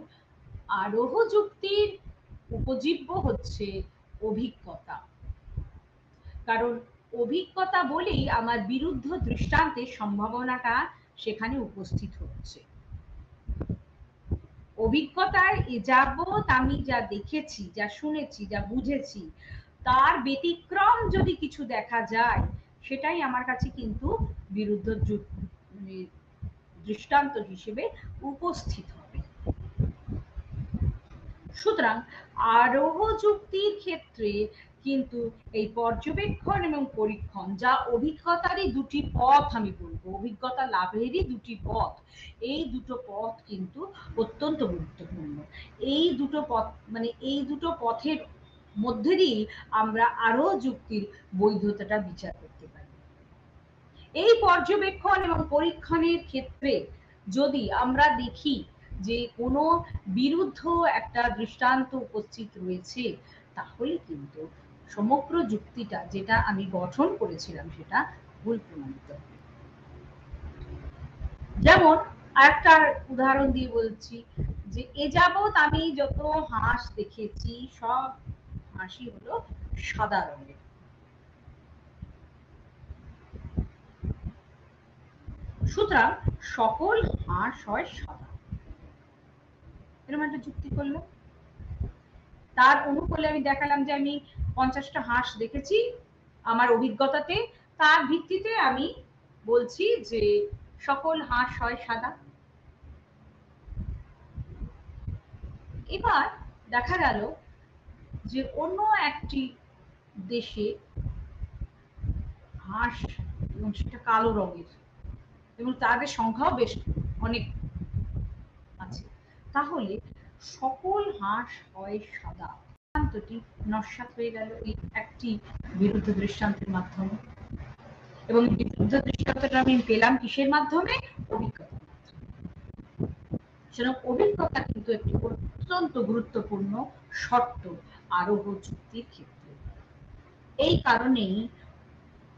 আরোহ যুক্তির উপজীব্য হচ্ছে অভিজ্ঞতা, কারণ অভিজ্ঞতা বলেই আমার বিরুদ্ধ দৃষ্টান্তের সম্ভাবনাটা সেখানে উপস্থিত হচ্ছে। অভিজ্ঞতায় এ যাবৎ আমি যা দেখেছি, যা শুনেছি, যা বুঝেছি, তার ব্যতিক্রম যদি কিছু দেখা যায় সেটাই আমার কাছে কিন্তু বিরুদ্ধ দৃষ্টান্ত হিসেবে উপস্থিত হবে। সুতরাং আরোহ যুক্তির ক্ষেত্রে কিন্তু এই পর্যবেক্ষণ এবং পরীক্ষণ যা অভিজ্ঞতারই দুটি পথ, আমি বলবো অভিজ্ঞতা লাভেরই দুটি পথ, এই দুটো পথ কিন্তু অত্যন্ত গুরুত্বপূর্ণ। এই দুটো পথ মানে এই দুটো পথের মধ্যে দিয়ে আমরা আরোহ যুক্তির বৈধতাটা বিচার করতে পারি। এই পর্যবেক্ষণ এবং পরীক্ষণের ক্ষেত্রে যদি আমরা দেখি যে কোনো বিরুদ্ধ একটা দৃষ্টান্ত উপস্থিত রয়েছে, তাহলে কিন্তু সমগ্র যুক্তিটা যেটা আমি গঠন করেছিলাম সেটা ভুল প্রমাণিত হবে। যেমন আরেকটা উদাহরণ দিয়ে বলছি যে এ যাবৎ আমি যত হাঁস দেখেছি সব হাঁসই হলো সাদা রঙের। সুতরাং সকল হাঁস হয় সাদা, এরকম একটা যুক্তি করলো। তার অনুকূলে আমি দেখালাম যে আমি 50টা হাঁস দেখেছি আমার অভিজ্ঞতাতে, তার ভিত্তিতে আমি বলছি যে সকল হাঁস হয় সাদা। এবার দেখা গেল যে অন্য একটি দেশে হাঁস এবং সেটা কালো রঙের এবং তাদের সংখ্যাও বেশ অনেক আছে, তাহলে সকল হাঁস হয় সাদা দৃষ্টান্তটি নস্যাৎ হয়ে গেল এই একটি বিরুদ্ধ দৃষ্টান্তের মাধ্যমে। এবং বিরুদ্ধ দৃষ্টান্তটা আমি পেলাম কিসের মাধ্যমে? অভিজ্ঞতার মাধ্যমে। সুতরাং অভিজ্ঞতা কিন্তু একটি অত্যন্ত গুরুত্বপূর্ণ শর্ত আরোহ যুক্তির ক্ষেত্রে। এই কারণেই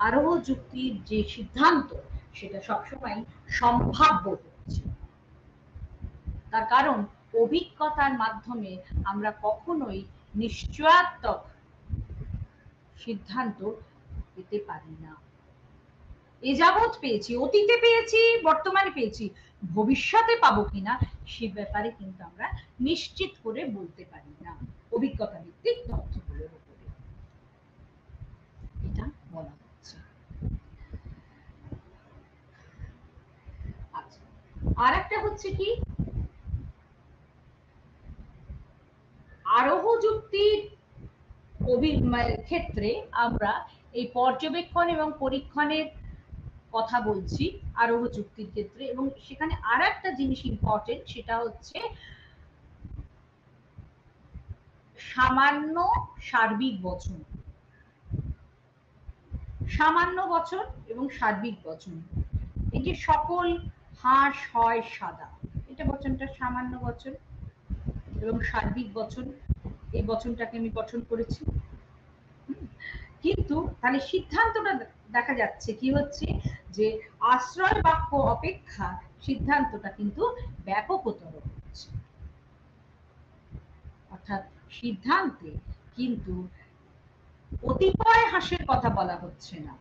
আরোহ যুক্তির যে সিদ্ধান্ত সেটা সবসময় সম্ভাব্য হচ্ছে, তার কারণ অভিজ্ঞতার মাধ্যমে আমরা কখনোই নিশ্চয়াত্মক সিদ্ধান্ত পেতে পারি না। এ যাবৎ পেয়েছি, অতীতে পেয়েছি, বর্তমানে পেয়েছি, ভবিষ্যতে পাবো কিনা সে ব্যাপারে কিন্তু আমরা নিশ্চিত করে বলতে পারি না অভিজ্ঞতা ভিত্তিক তথ্যগুলোর উপরে। এটা বলা হচ্ছে। আচ্ছা, আর একটা হচ্ছে কি, আরোহ যুক্তির ক্ষেত্রে আমরা এই পর্যবেক্ষণ এবং পরীক্ষণের কথা বলছি আরোহ যুক্তির ক্ষেত্রে, এবং সেখানে আর একটা জিনিস ইম্পর্টেন্ট, সেটা হচ্ছে সামান্য সার্বিক বচন। সামান্য বচন এবং সার্বিক বচন, এই যে সকল হাঁস হয় সাদা, এটা বচনটা সামান্য বচন, এবং সার্বিক বচন, এই বচনটাকে আমি গঠন করেছি। কিন্তু তাহলে সিদ্ধান্তটা দেখা যাচ্ছে কি হচ্ছে, যে আশ্রয় বাক্য অপেক্ষা সিদ্ধান্তটা কিন্তু ব্যাপকতর হচ্ছে। অর্থাৎ সিদ্ধান্তে কিন্তু কতিপয় হাঁসের কথা বলা হচ্ছে না,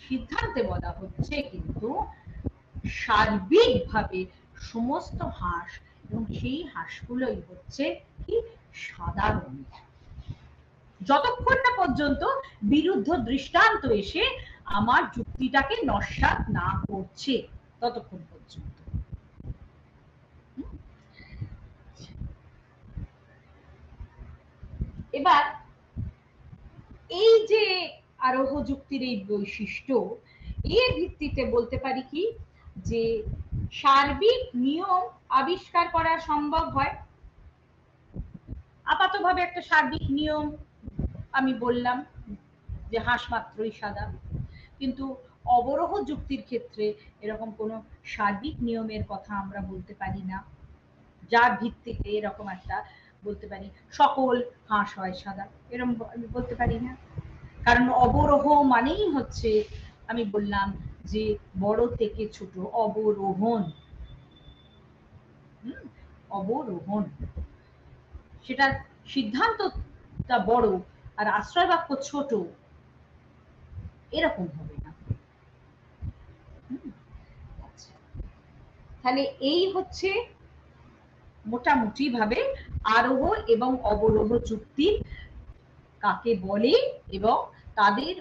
সিদ্ধান্তে বলা হচ্ছে কিন্তু সার্বিকভাবে সমস্ত হাঁস, এবং সেই হাঁসগুলোই হচ্ছে কি সাদা রঙের। যতক্ষণ না পর্যন্ত বিরুদ্ধ দৃষ্টান্ত এসে আমার যুক্তিটাকে নস্যাৎ না করছে, ততক্ষণ পর্যন্ত। এবার এই যে আরোহ যুক্তির এই বৈশিষ্ট্য, এর ভিত্তিতে বলতে পারি কি, যে সার্বিক নিয়ম আবিষ্কার করা সম্ভব হয়। আপাতভাবে একটা সার্বিক নিয়ম আমি বললাম যে হাঁস মাত্রই সাদা, কিন্তু অবরোহ যুক্তির ক্ষেত্রে এরকম কোনো সার্বিক নিয়মের কথা আমরা বলতে পারি না, যার ভিত্তিতে এরকম একটা বলতে পারি সকল হাঁস হয় সাদা, এরকম আমি বলতে পারি না। কারণ অবরোহ মানেই হচ্ছে, আমি বললাম যে বড় থেকে ছোট অবরোহণ, অবরোহণ, সেটা সিদ্ধান্তটা বড় আর আশ্রয় বাক্য ছোট, এরকম হবে না। তাহলে এই হচ্ছে মোটামুটি ভাবে আরোহ এবং অবরোহ যুক্তি কাকে বলে এবং তাদের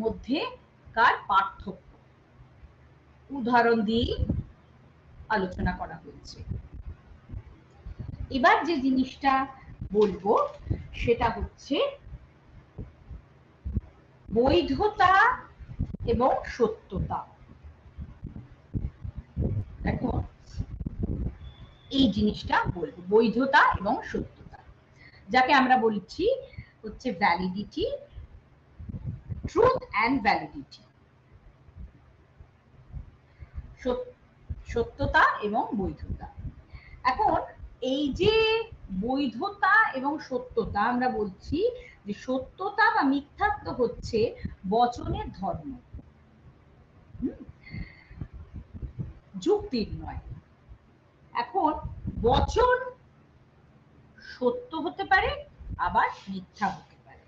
মধ্যে কার পার্থক্য উদাহরণ দিয়ে আলোচনা করা হয়েছে। এবার যে জিনিসটা বলবো সেটা হচ্ছে বৈধতা এবং সত্যতা। এখন এই জিনিসটা বলবো, বৈধতা এবং সত্যতা, যাকে আমরা বলছি হচ্ছে ভ্যালিডিটি, ট্রুথ অ্যান্ড ভ্যালিডিটি, সত্যতা এবং বৈধতা। এখন এই যে বৈধতা এবং সত্যতা, আমরা বলছি যে সত্যতা বা মিথ্যাত্ব হচ্ছে বচনের ধর্ম, যুক্তির নয়। এখন বচন সত্য হতে পারে আবার মিথ্যা হতে পারে।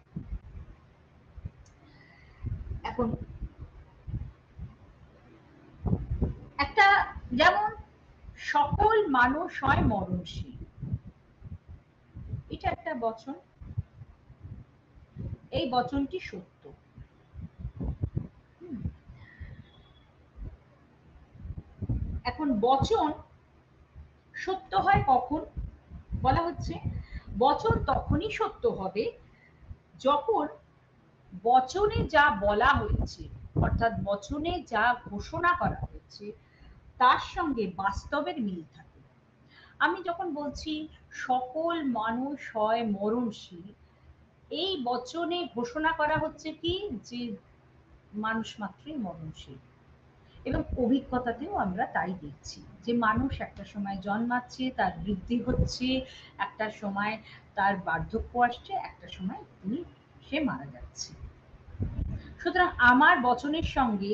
এখন একটা যেমন সকল মানুষ হয় মরণশীল, এটা একটা বচন, এই বচনটি সত্য। এখন বচন সত্য হয় কখন? বলা হচ্ছে বচন তখনই সত্য হবে যখন বচনে যা বলা হয়েছে, অর্থাৎ বচনে যা ঘোষণা করা হয়েছে তার সঙ্গে বাস্তবের মিল থাকে। আমি যখন বলছি সকল মানুষ হয় মরণশীল, এই বচনে ঘোষণা করা হচ্ছে কি যে মানুষ মাত্রই মরণশীল, এবং অভিজ্ঞতাতেও আমরা তাই দেখছি যে মানুষ একটা সময় জন্মাচ্ছে, তার বৃদ্ধি হচ্ছে, একটা সময় তার বার্ধক্য আসছে, একটা সময় সে মারা যাচ্ছে। সুতরাং আমার বচনের সঙ্গে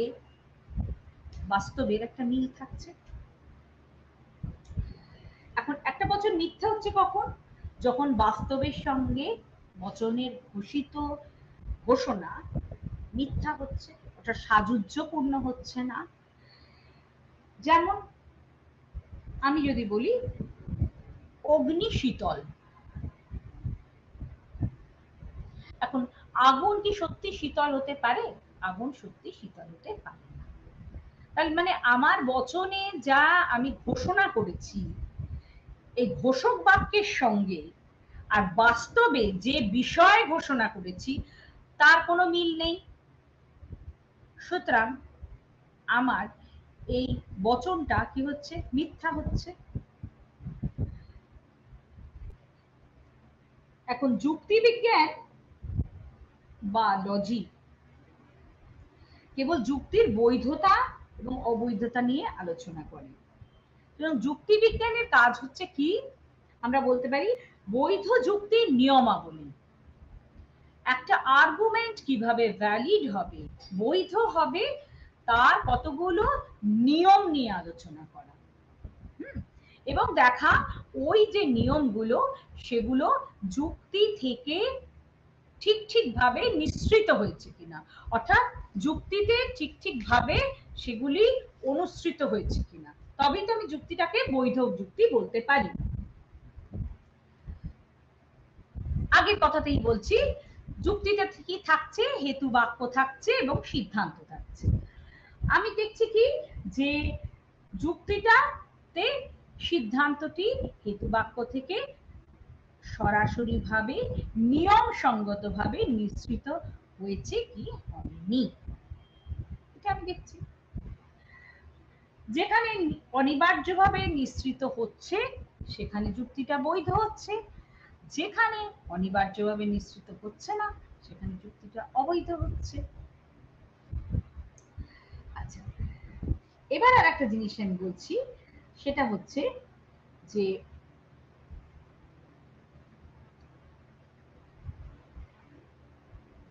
বাস্তবের একটা মিল থাকছে। এখন একটা বচন মিথ্যা হচ্ছে কখন? যখন বাস্তবের সঙ্গে বচনের ঘোষিত ঘোষণা মিথ্যা হচ্ছে, ওটা সাযুজ্যপূর্ণ হচ্ছে না। যেমন আমি যদি বলি অগ্নি শীতল, এখন আগুন কি সত্যি শীতল হতে পারে? আগুন সত্যি শীতল হতে পারে না। তাহলে মানে আমার বচনে যা আমি ঘোষণা করেছি, এই ঘোষক বাক্যের সঙ্গে আর বাস্তবে যে বিষয় ঘোষণা করেছি তার কোনো মিল নেই। সুতরাং আমার এই বচনটা কি হচ্ছে, মিথ্যা হচ্ছে। এখন যুক্তিবিজ্ঞান বা লজিক কেবল যুক্তির বৈধতা এবং অবৈধতা নিয়ে আলোচনা করে। এবং যুক্তিবিজ্ঞানের কাজ হচ্ছে কি, আমরা বলতে পারি বৈধ যুক্তির নিয়মাবলী। একটা আর্গুমেন্ট কিভাবে ভ্যালিড হবে, বৈধ হবে, তার কতগুলো নিয়ম নিয়ে আলোচনা করা এবং দেখা ওই যে নিয়মগুলো সেগুলো যুক্তি থেকে ঠিকভাবে নিঃসৃত হয়েছে কিনা, অর্থাৎ যুক্তিতে ঠিকভাবে সেগুলি অনুসৃত হয়েছে কিনা, তবেই তো আমি যুক্তিটাকে বৈধ যুক্তি বলতে পারি। আগের কথাতেই বলছি, যুক্তিটা কি থাকছে, হেতু বাক্য থাকছে এবং সিদ্ধান্ত থাকছে। আমি দেখছি কি যে যুক্তিটাতে সিদ্ধান্তটি হেতু বাক্য থেকে সরাসরি ভাবে নিয়ম সঙ্গত ভাবে নিঃসৃত হয়েছে কি হয়নি, এটা আমি দেখছি। যেখানে অনিবার্যভাবে নিঃসৃত হচ্ছে সেখানে যুক্তিটা বৈধ হচ্ছে, যেখানে অনিবার্যভাবে নিঃসৃত হচ্ছে না সেখানে যুক্তিটা অবৈধ হচ্ছে। আচ্ছা, এবার আর একটা জিনিস আমি বলছি, সেটা হচ্ছে যে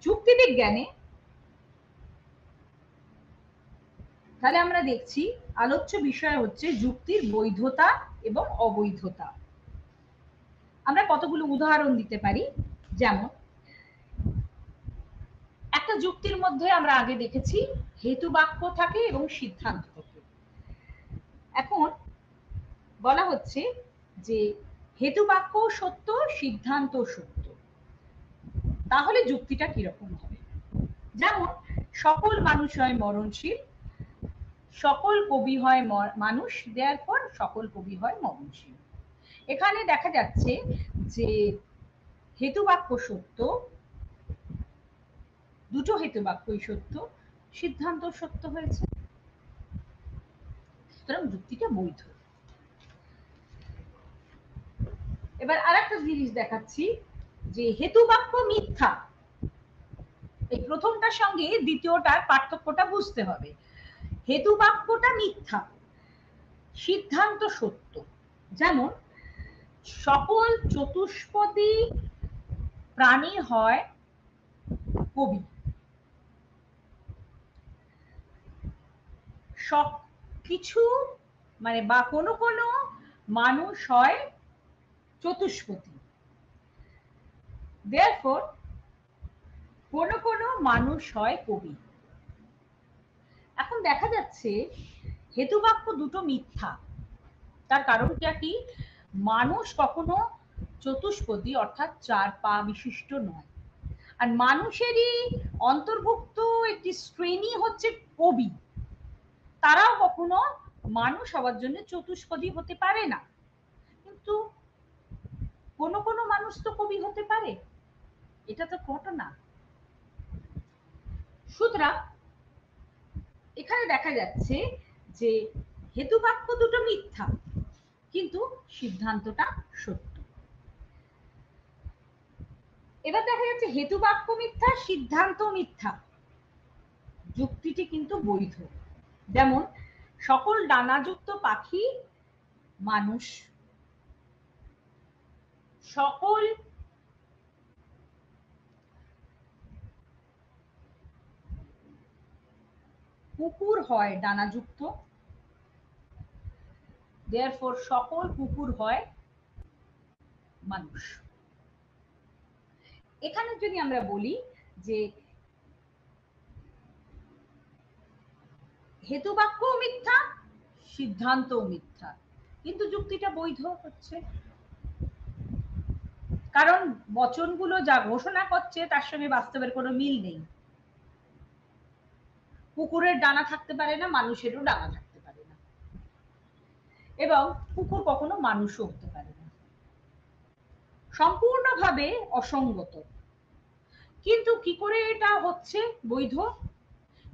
যুক্তিবিজ্ঞানে তাহলে আমরা দেখছি আলোচ্য বিষয় হচ্ছে যুক্তির বৈধতা এবং অবৈধতা। আমরা কতগুলো উদাহরণ দিতে পারি, যেমন একটা যুক্তির মধ্যে আমরা আগে দেখেছি হেতু বাক্য থাকে এবং সিদ্ধান্ত থাকে। এখন বলা হচ্ছে যে হেতু বাক্য সত্য, সিদ্ধান্ত সত্য, তাহলে যুক্তিটা কিরকম হবে? যেমন সকল মানুষ হয় মরণশীল, সকল কবি হয় মানুষ, দেয়ারপর সকল কবি হয় মরণশীল। এখানে দেখা যাচ্ছে যে হেতু বাক্য সত্য, দুটো হেতু বাক্যই সত্য, সিদ্ধান্ত সত্য হয়েছে, সুতরাং যুক্তিটা বৈধ। এবার আরেকটা জিনিস দেখাচ্ছি যে হেতু বাক্য মিথ্যা, এই প্রথমটার সঙ্গে দ্বিতীয়টার পার্থক্যটা বুঝতে হবে। হেতু বাক্যটা মিথ্যা, সিদ্ধান্ত সত্য। যেমন সকল চতুষ্পদী প্রাণী হয় কবি, সব কিছু মানে বা কোনো কোনো মানুষ হয় চতুষ্পদী, therefore কোনো কোনো মানুষ হয় কবি। এখন দেখা যাচ্ছে হেতু বাক্য দুটো মিথ্যা, তার কারণটা কি, মানুষ কখনো চতুষ্পদী অর্থাৎ চার পা বিশিষ্ট নয়, আর মানুষেরই অন্তর্ভুক্ত একটি শ্রেণী হচ্ছে কবি, তারাও কখনো মানুষ হওয়ার জন্য চতুষ্পদী হতে পারে না, কিন্তু কোনো কোনো মানুষ তো কবি হতে পারে, এটা তো ঘটনা। সুতরাং এখানে দেখা যাচ্ছে যে হেতু বাক্য দুটো মিথ্যা কিন্তু সিদ্ধান্তটা সত্য। এবার দেখা যাচ্ছে হেতু বাক্য মিথ্যা, সিদ্ধান্ত মিথ্যা, যুক্তিটি কিন্তু বৈধ। যেমন সকল ডানাযুক্ত পাখি মানুষ, সকল কুকুর হয় ডানাযুক্ত, therefore সকল কুকুর হয় মানুষ। এখানে যদি আমরা বলি যে হেতু বাক্য মিথ্যা, সিদ্ধান্ত মিথ্যা, কিন্তু যুক্তিটা বৈধ হচ্ছে, কারণ বচনগুলো যা ঘোষণা করছে তার সঙ্গে বাস্তবের কোনো মিল নেই। কুকুরের ডানা থাকতে পারে না, মানুষেরও ডানা থাকতে পারে না, এবং কুকুর কখনো মানুষও হতে পারে না, সম্পূর্ণভাবে অসঙ্গত। কিন্তু কি করে এটা হচ্ছে বৈধ?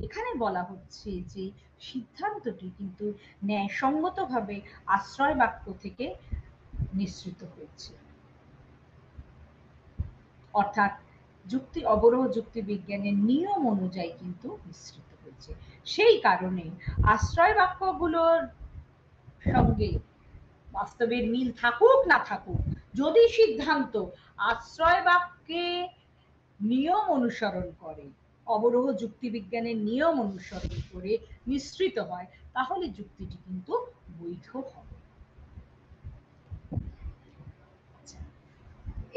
এখানে বলা হচ্ছে যে সিদ্ধান্তটি কিন্তু ন্যায়সঙ্গতভাবে আশ্রয় বাক্য থেকে নিঃসৃত হয়েছে, অর্থাৎ যুক্তি অবরোহ যুক্তি বিজ্ঞানের নিয়ম অনুযায়ী কিন্তু নিঃসৃত হয়েছে। সেই কারণে আশ্রয় বাক্যগুলোর সঙ্গে বাস্তবের মিল থাকুক না থাকুক, যদি সিদ্ধান্ত আশ্রয় বাক্যে নিয়ম অনুসরণ করে, অবরোহ যুক্তি বিজ্ঞানের নিয়ম অনুসরণ করে নিঃসৃত হয়, তাহলে যুক্তিটি কিন্তু বৈধ হবে।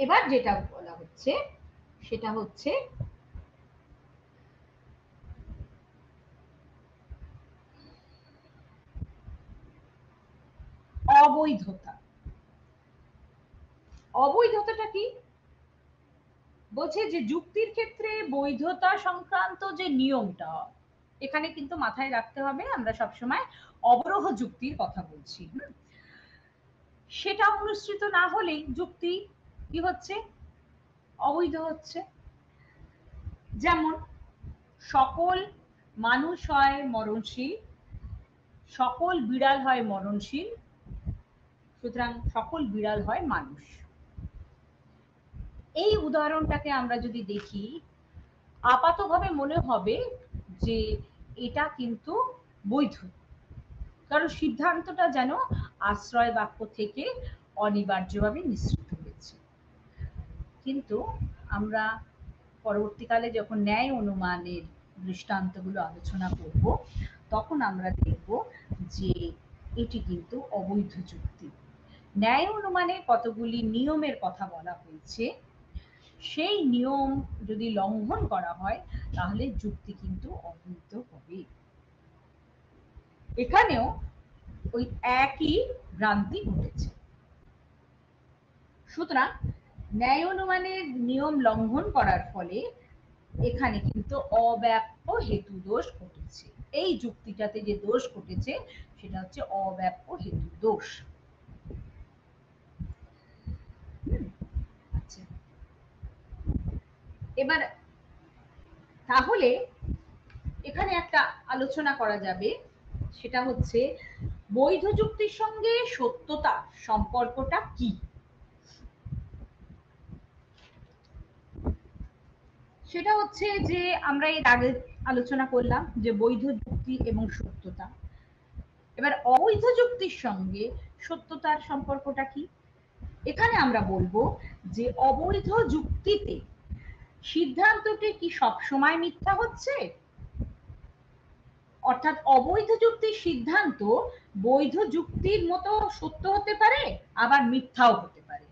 এবার যেটা বলা হচ্ছে সেটা হচ্ছে অবৈধতা। অবৈধতাটা কি বলছে? যে যুক্তির ক্ষেত্রে বৈধতা সংক্রান্ত যে নিয়মটা, এখানে কিন্তু মাথায় রাখতে হবে আমরা সবসময় অবরোহ যুক্তির কথা বলছি। সেটা অনুসৃত না হলেই যুক্তি কি হচ্ছে? অবৈধ হচ্ছে। যেমন সকল মানুষ হয় মরণশীল, সকল বিড়াল হয় মরণশীল, সুতরাং সকল বিড়াল হয় মানুষ। এই উদাহরণটাকে আমরা যদি দেখি, আপাতভাবে মনে হবে যে এটা কিন্তু বৈধ, কারণ সিদ্ধান্তটা যেন আশ্রয় বাক্য থেকে অনিবার্যভাবে নিঃসৃত হয়েছে। কিন্তু আমরা পরবর্তীকালে যখন ন্যায় অনুমানের দৃষ্টান্তগুলো আলোচনা করব, তখন আমরা দেখব যে এটি কিন্তু অবৈধ যুক্তি। ন্যায় অনুমানে কতগুলি নিয়মের কথা বলা হয়েছে, সেই নিয়ম যদি লঙ্ঘন করা হয় তাহলে যুক্তি কিন্তু অবৈধ হবে। এখানেও ওই একই ভ্রান্তি ঘটেছে। সুতরাং ন্যায় অনুমানের নিয়ম লঙ্ঘন করার ফলে এখানে কিন্তু অব্যাপ্য হেতু দোষ ঘটেছে। এই যুক্তিটাতে যে দোষ ঘটেছে সেটা হচ্ছে অব্যাপ্য হেতু দোষ। আচ্ছা, এবার তাহলে এখানে একটা আলোচনা করা যাবে, সেটা হচ্ছে বৈধ যুক্তির সঙ্গে সত্যতা সম্পর্কটা কি। সেটা হচ্ছে যে আমরা এর আগে আলোচনা করলাম যে বৈধ যুক্তি এবং সত্যতা। এবার অবৈধ যুক্তির সঙ্গে সত্যতার সম্পর্কটা কি? এখানে আমরা বলবো যে অবৈধ যুক্তিতে সিদ্ধান্তটি কি সবসময় মিথ্যা হচ্ছে? অর্থাৎ অবৈধ যুক্তির সিদ্ধান্ত বৈধ যুক্তির মতো সত্য হতে পারে, আবার মিথ্যাও হতে পারে।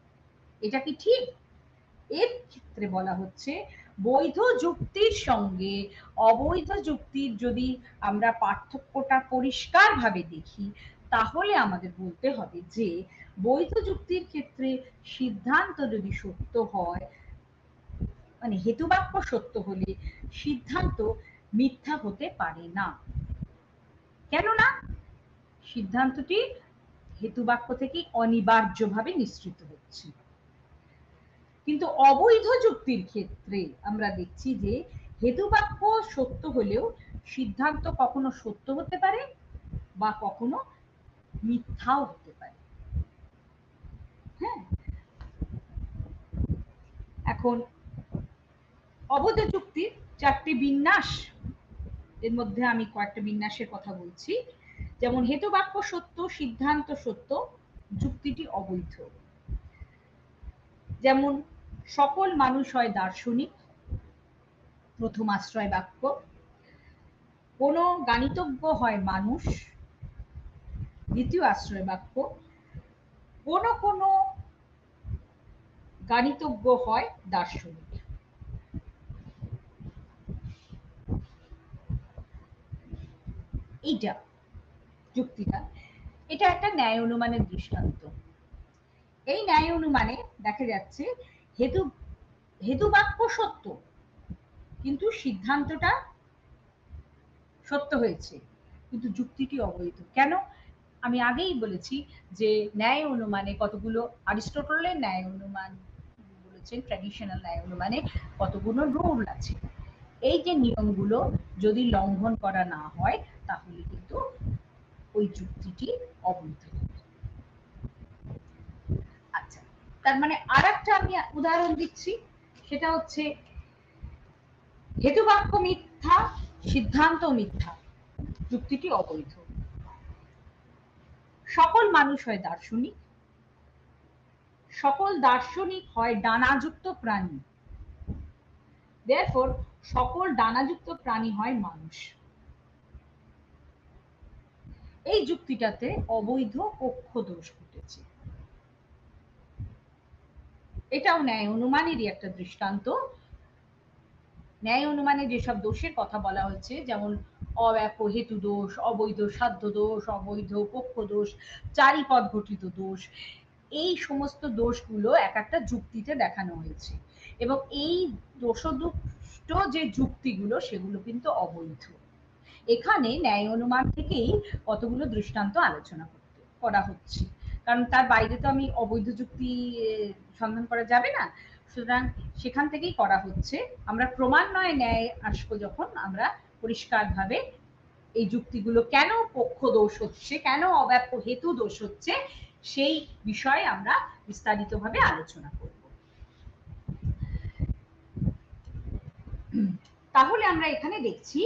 এটা কি ঠিক? এর ক্ষেত্রে বলা হচ্ছে বৈধ যুক্তির সঙ্গে অবৈধ যুক্তির যদি আমরা পার্থক্যটা পরিষ্কারভাবে দেখি, তাহলে আমাদের বলতে হবে যে বৈধ যুক্তির ক্ষেত্রে সিদ্ধান্ত যদি সত্য হয়, মানে হেতুবাক্য সত্য হলে সিদ্ধান্ত মিথ্যা হতে পারে না। কেননা সিদ্ধান্তটি হেতুবাক্য থেকে অনিবার্যভাবে নিঃসৃত হচ্ছে। কিন্তু অবৈধ যুক্তির ক্ষেত্রে আমরা দেখছি যে হেতুবাক্য সত্য হলেও সিদ্ধান্ত কখনো সত্য হতে পারে বা কখনো মিথ্যাও হতে পারে। হ্যাঁ, এখন অবৈধ যুক্তির চারটি বিন্যাস, এর মধ্যে আমি কয়েকটা বিন্যাসের কথা বলছি। যেমন হেতুবাক্য সত্য, সিদ্ধান্ত সত্য, যুক্তিটি অবৈধ। যেমন সকল মানুষ হয় দার্শনিক, প্রথম আশ্রয় বাক্য। কোনো গাণিতজ্ঞ হয় মানুষ, দ্বিতীয় আশ্রয় বাক্য। কোনো কোনো গাণিতজ্ঞ হয় দার্শনিক। এইটা যুক্তিটা, এটা একটা ন্যায় অনুমানের দৃষ্টান্ত। এই ন্যায় অনুমানে দেখা যাচ্ছে হেতুবাক্য সত্য, কিন্তু সিদ্ধান্তটা সত্য হয়েছে, কিন্তু যুক্তিটি অবৈধ। কেন? আমি আগেই বলেছি যে ন্যায় অনুমানে কতগুলো, অ্যারিস্টটলের ন্যায় অনুমান বলেছেন, ট্র্যাডিশনাল ন্যায় অনুমানে কতগুলো রুল আছে। এই যে নিয়মগুলো যদি লঙ্ঘন করা না হয় তাহলে কিন্তু ওই যুক্তিটি অবৈধ। আচ্ছা, তার মানে আরেকটা আমি উদাহরণ দিচ্ছি, সেটা হচ্ছে হেতুবাক্য মিথ্যা, সিদ্ধান্ত মিথ্যা, যুক্তিটি অবৈধ। সকল মানুষ হয় দার্শনিক, সকল দার্শনিক হয় ডানাযুক্ত প্রাণী, therefore সকল ডানাযুক্ত প্রাণী হয় মানুষ। এই যুক্তিটাতে অবৈধ পক্ষ দোষ ঘটেছে। এটাও ন্যায় অনুমানেরই একটা দৃষ্টান্ত। ন্যায় অনুমানে যেসব দোষের কথা বলা হচ্ছে, যেমন অব্যাপ্য হেতু দোষ, অবৈধ সাধ্য দোষ, অবৈধ পক্ষ দোষ, চারিপদ ঘটিত দোষ, এই সমস্ত দোষগুলো এক একটা যুক্তিতে দেখানো হয়েছে এবং এই দোষদুষ্ট যে যুক্তিগুলো সেগুলো কিন্তু অবৈধ। এখানে ন্যায় অনুমান থেকেই কতগুলো দৃষ্টান্ত আলোচনা করা হচ্ছে, কারণ তার বাইরে তো আমি অবৈধ যুক্তি সন্ধান করা যাবে না, সুতরাং সেখান থেকেই করা হচ্ছে। আমরা ক্রমান্বয়ে ন্যায় আসবো যখন আমরা পরিষ্কারভাবে এই যুক্তিগুলো কেন পক্ষ দোষ হচ্ছে, কেন অব্যাপ্য হেতু দোষ হচ্ছে, সেই বিষয়ে আমরা বিস্তারিতভাবে আলোচনা করব। তাহলে আমরা এখানে দেখছি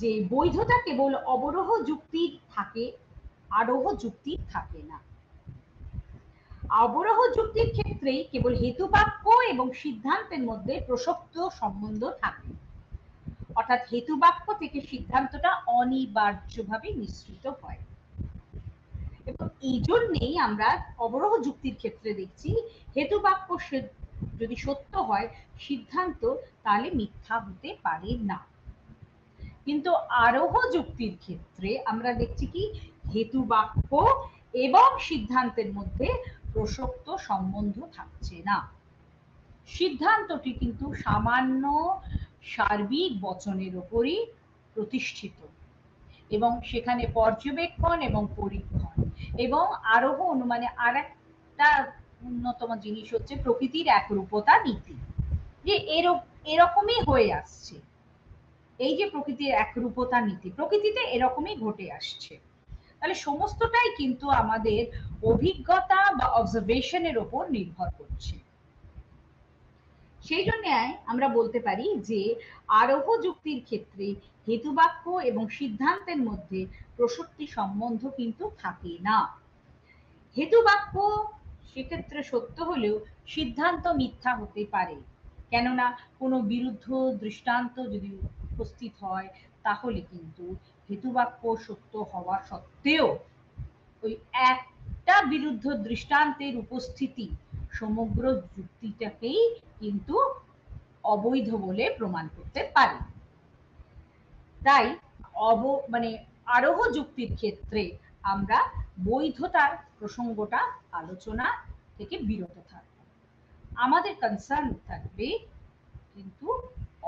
যে বৈধতা কেবল অবরোহ যুক্তির থাকে, আরোহ যুক্তির থাকে না। অবরোহ যুক্তির ক্ষেত্রেই কেবল হেতুবাক্য এবং সিদ্ধান্তের মধ্যে প্রসক্ত সম্বন্ধ থাকে, অর্থাৎ হেতুবাক্য থেকে সিদ্ধান্তটা অনিবার্যভাবে মিশ্রিত হয়। এবং এই জন্যেই আমরা অবরোহ যুক্তির ক্ষেত্রে দেখছি হেতুবাক্য যদি সত্য হয় সিদ্ধান্ত তাহলে মিথ্যা হতে পারে না। কিন্তু আরোহ যুক্তির ক্ষেত্রে আমরা দেখছি কি হেতুবাক্য এবং সিদ্ধান্তের মধ্যে প্রসক্ত সম্বন্ধ থাকছে না। সিদ্ধান্তটি কিন্তু সামান্য সার্বিক বচনের উপরই প্রতিষ্ঠিত এবং সেখানে পর্যবেক্ষণ এবং পরীক্ষণ এবং আরোহ অনুমানে আর একটা অন্যতম জিনিস হচ্ছে প্রকৃতির একরূপতা নীতি, যে এরকমই হয়ে আসছে। এই যে প্রকৃতির একরূপতা নীতি প্রকৃতিতে এরকমই ঘটে আসছে, তাহলে সমস্তটাই কিন্তু আমাদের অভিজ্ঞতা বা অবজারভেশনের উপর নির্ভর করছে। সেই জন্য আমরা বলতে পারি যে আরোহ যুক্তির ক্ষেত্রে হেতুবাক্য এবং সিদ্ধান্তের মধ্যে প্রসক্তি সম্বন্ধ কিন্তু থাকে না। হেতুবাক্য সেক্ষেত্রে সত্য হলেও সিদ্ধান্ত মিথ্যা হতে পারে, কেননা কোনো বিরুদ্ধ দৃষ্টান্ত যদি উপস্থিত হয় তাহলে কিন্তু হেতুবাক্য সত্য হওয়া সত্ত্বেও ওই একটা বিরুদ্ধ দৃষ্টান্তের উপস্থিতি সমগ্র যুক্তিটাকেই কিন্তু অবৈধ বলে প্রমাণ করতে পারে। তাই আরোহ যুক্তির ক্ষেত্রে আমরা বৈধতার প্রসঙ্গটা আলোচনা থেকে বিরত থাকবো, আমাদের কনসার্ন থাকবে কিন্তু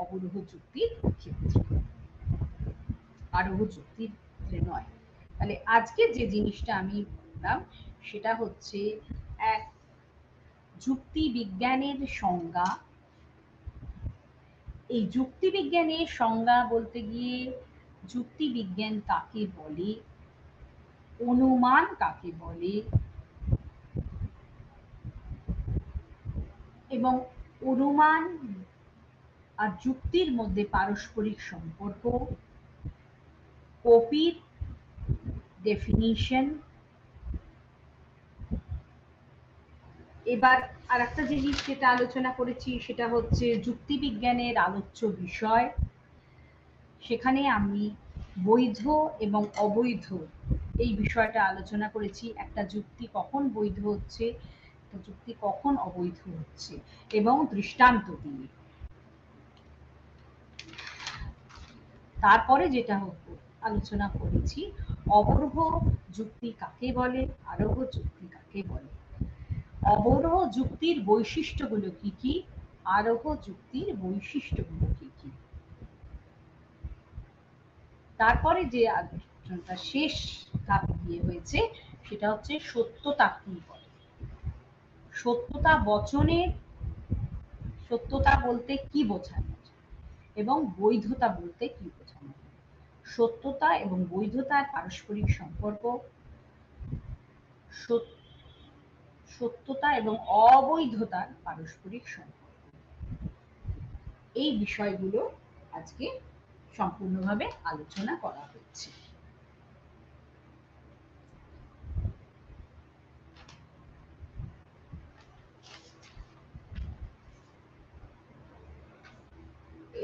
অবরোহ যুক্তির ক্ষেত্রে, আরোহ যুক্তির ক্ষেত্রে নয়। তাহলে আজকে যে জিনিসটা আমি বললাম সেটা হচ্ছে এক যুক্তি বিজ্ঞানের সংজ্ঞা। এই যুক্তি বিজ্ঞানের সংজ্ঞা বলতে গিয়ে যুক্তি বিজ্ঞান কাকে বলে, অনুমান কাকে বলে এবং অনুমান আর যুক্তির মধ্যে পারস্পরিক সম্পর্ক, কপির ডেফিনিশন। এবার আর একটা জিনিস যেটা আলোচনা করেছি সেটা হচ্ছে যুক্তি বিজ্ঞানের আলোচ্য বিষয়, সেখানে আমি বৈধ এবং অবৈধ এই বিষয়টা আলোচনা করেছি। একটা যুক্তি কখন বৈধ হচ্ছে, একটা যুক্তি কখন অবৈধ হচ্ছে এবং দৃষ্টান্ত দিয়ে। তারপরে যেটা আলোচনা করেছি অবরোহ যুক্তি কাকে বলে, আরোহ যুক্তি কাকে বলে, অবরোহ যুক্তির বৈশিষ্ট্যগুলো কি কি, আরোহ যুক্তির বৈশিষ্ট্যগুলো কি কি। তারপরে যে আলোচনাটা শেষ ধাপে গিয়ে হয়েছে সেটা হচ্ছে সত্যতা কি বলে। সত্যতা বচনের সত্যতা বলতে কি বোঝানো, এবং বৈধতা বলতে কি বোঝানো হয়? সত্যতা এবং বৈধতার পারস্পরিক সম্পর্ক, সত্যতা এবং অবৈধতার পারস্পরিক সম্পর্ক, এই বিষয়গুলো আজকে সম্পূর্ণভাবে আলোচনা করা হচ্ছে।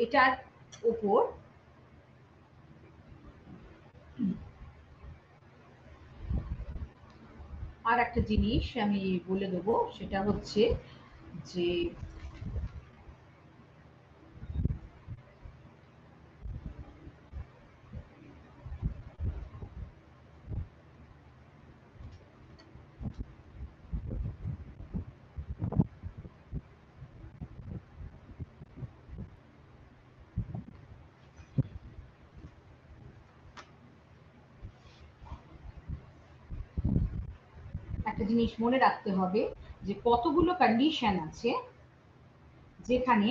এটার উপর আর একটা জিনিস আমি বলে দেবো, সেটা হচ্ছে যে একটা জিনিস মনে রাখতে হবে যে কতগুলো কন্ডিশন আছে যেখানে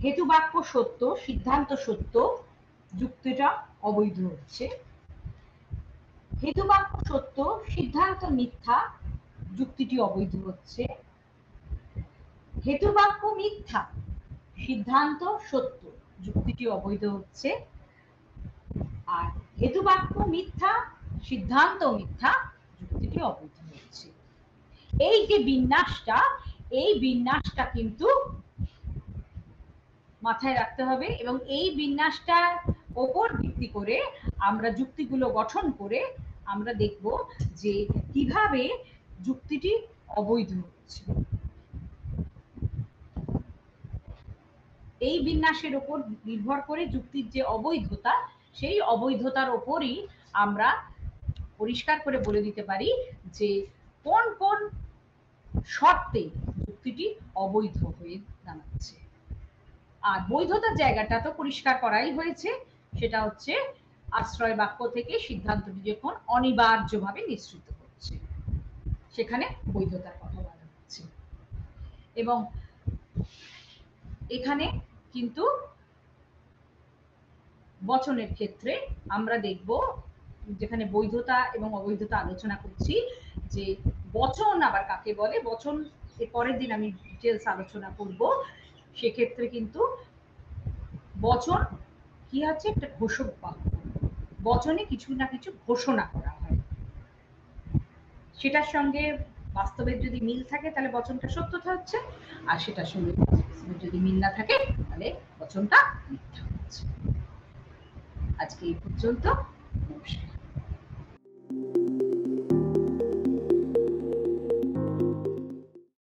হেতুবাক্য সত্য, সিদ্ধান্ত সত্য, যুক্তিটা অবৈধ হচ্ছে। হেতুবাক্য সত্য, সিদ্ধান্ত মিথ্যা, যুক্তিটি অবৈধ হচ্ছে। হেতুবাক্য মিথ্যা, সিদ্ধান্ত সত্য, যুক্তিটি অবৈধ হচ্ছে। আর হেতুবাক্য মিথ্যা, সিদ্ধান্ত মিথ্যা, যুক্তিটি অবৈধ হচ্ছে। এই যে বিন্যাসটা, এই বিন্যাসটা কিন্তু মাথায় রাখতে হবে এবং এই বিন্যাসটার ওপর ভিত্তি করে আমরা যুক্তিগুলো গঠন করে আমরা দেখব যে কিভাবে যুক্তিটি অবৈধ হচ্ছে। এই বিন্যাসের উপর নির্ভর করে যুক্তির যে অবৈধতা, সেই অবৈধতার ওপরই আমরা পরিষ্কার করে বলে দিতে পারি যে কোন কোন শর্তে যুক্তিটি অবৈধ হয়ে দাঁড়াচ্ছে। আর বৈধতার জায়গাটা তো পরিষ্কার করাই হয়েছে, সেটা হচ্ছে আশ্রয় বাক্য থেকে সিদ্ধান্তটি যখন অনিবার্যভাবে নিঃসৃত হচ্ছে, সেখানে বৈধতার কথা বলা হচ্ছে। এবং এখানে কিন্তু বচনের ক্ষেত্রে আমরা দেখব, যেখানে বৈধতা এবং অবৈধতা আলোচনা করছি, যে বচন আবার কাকে বলে, বচন এর পরের দিন আমি ডিটেলস আলোচনা করব। সেক্ষেত্রে কিন্তু বচন কি আছে, একটা ঘোষক বাক্য, বচনে কিছু না কিছু ঘোষণা করা হয়, সেটার সঙ্গে বাস্তবের যদি মিল থাকে তাহলে বচনটা সত্যতা হচ্ছে, আর সেটার সঙ্গে যদি মিল না থাকে তাহলে বচনটা মিথ্যা হচ্ছে। আজকে এই পর্যন্ত, নমস্কার।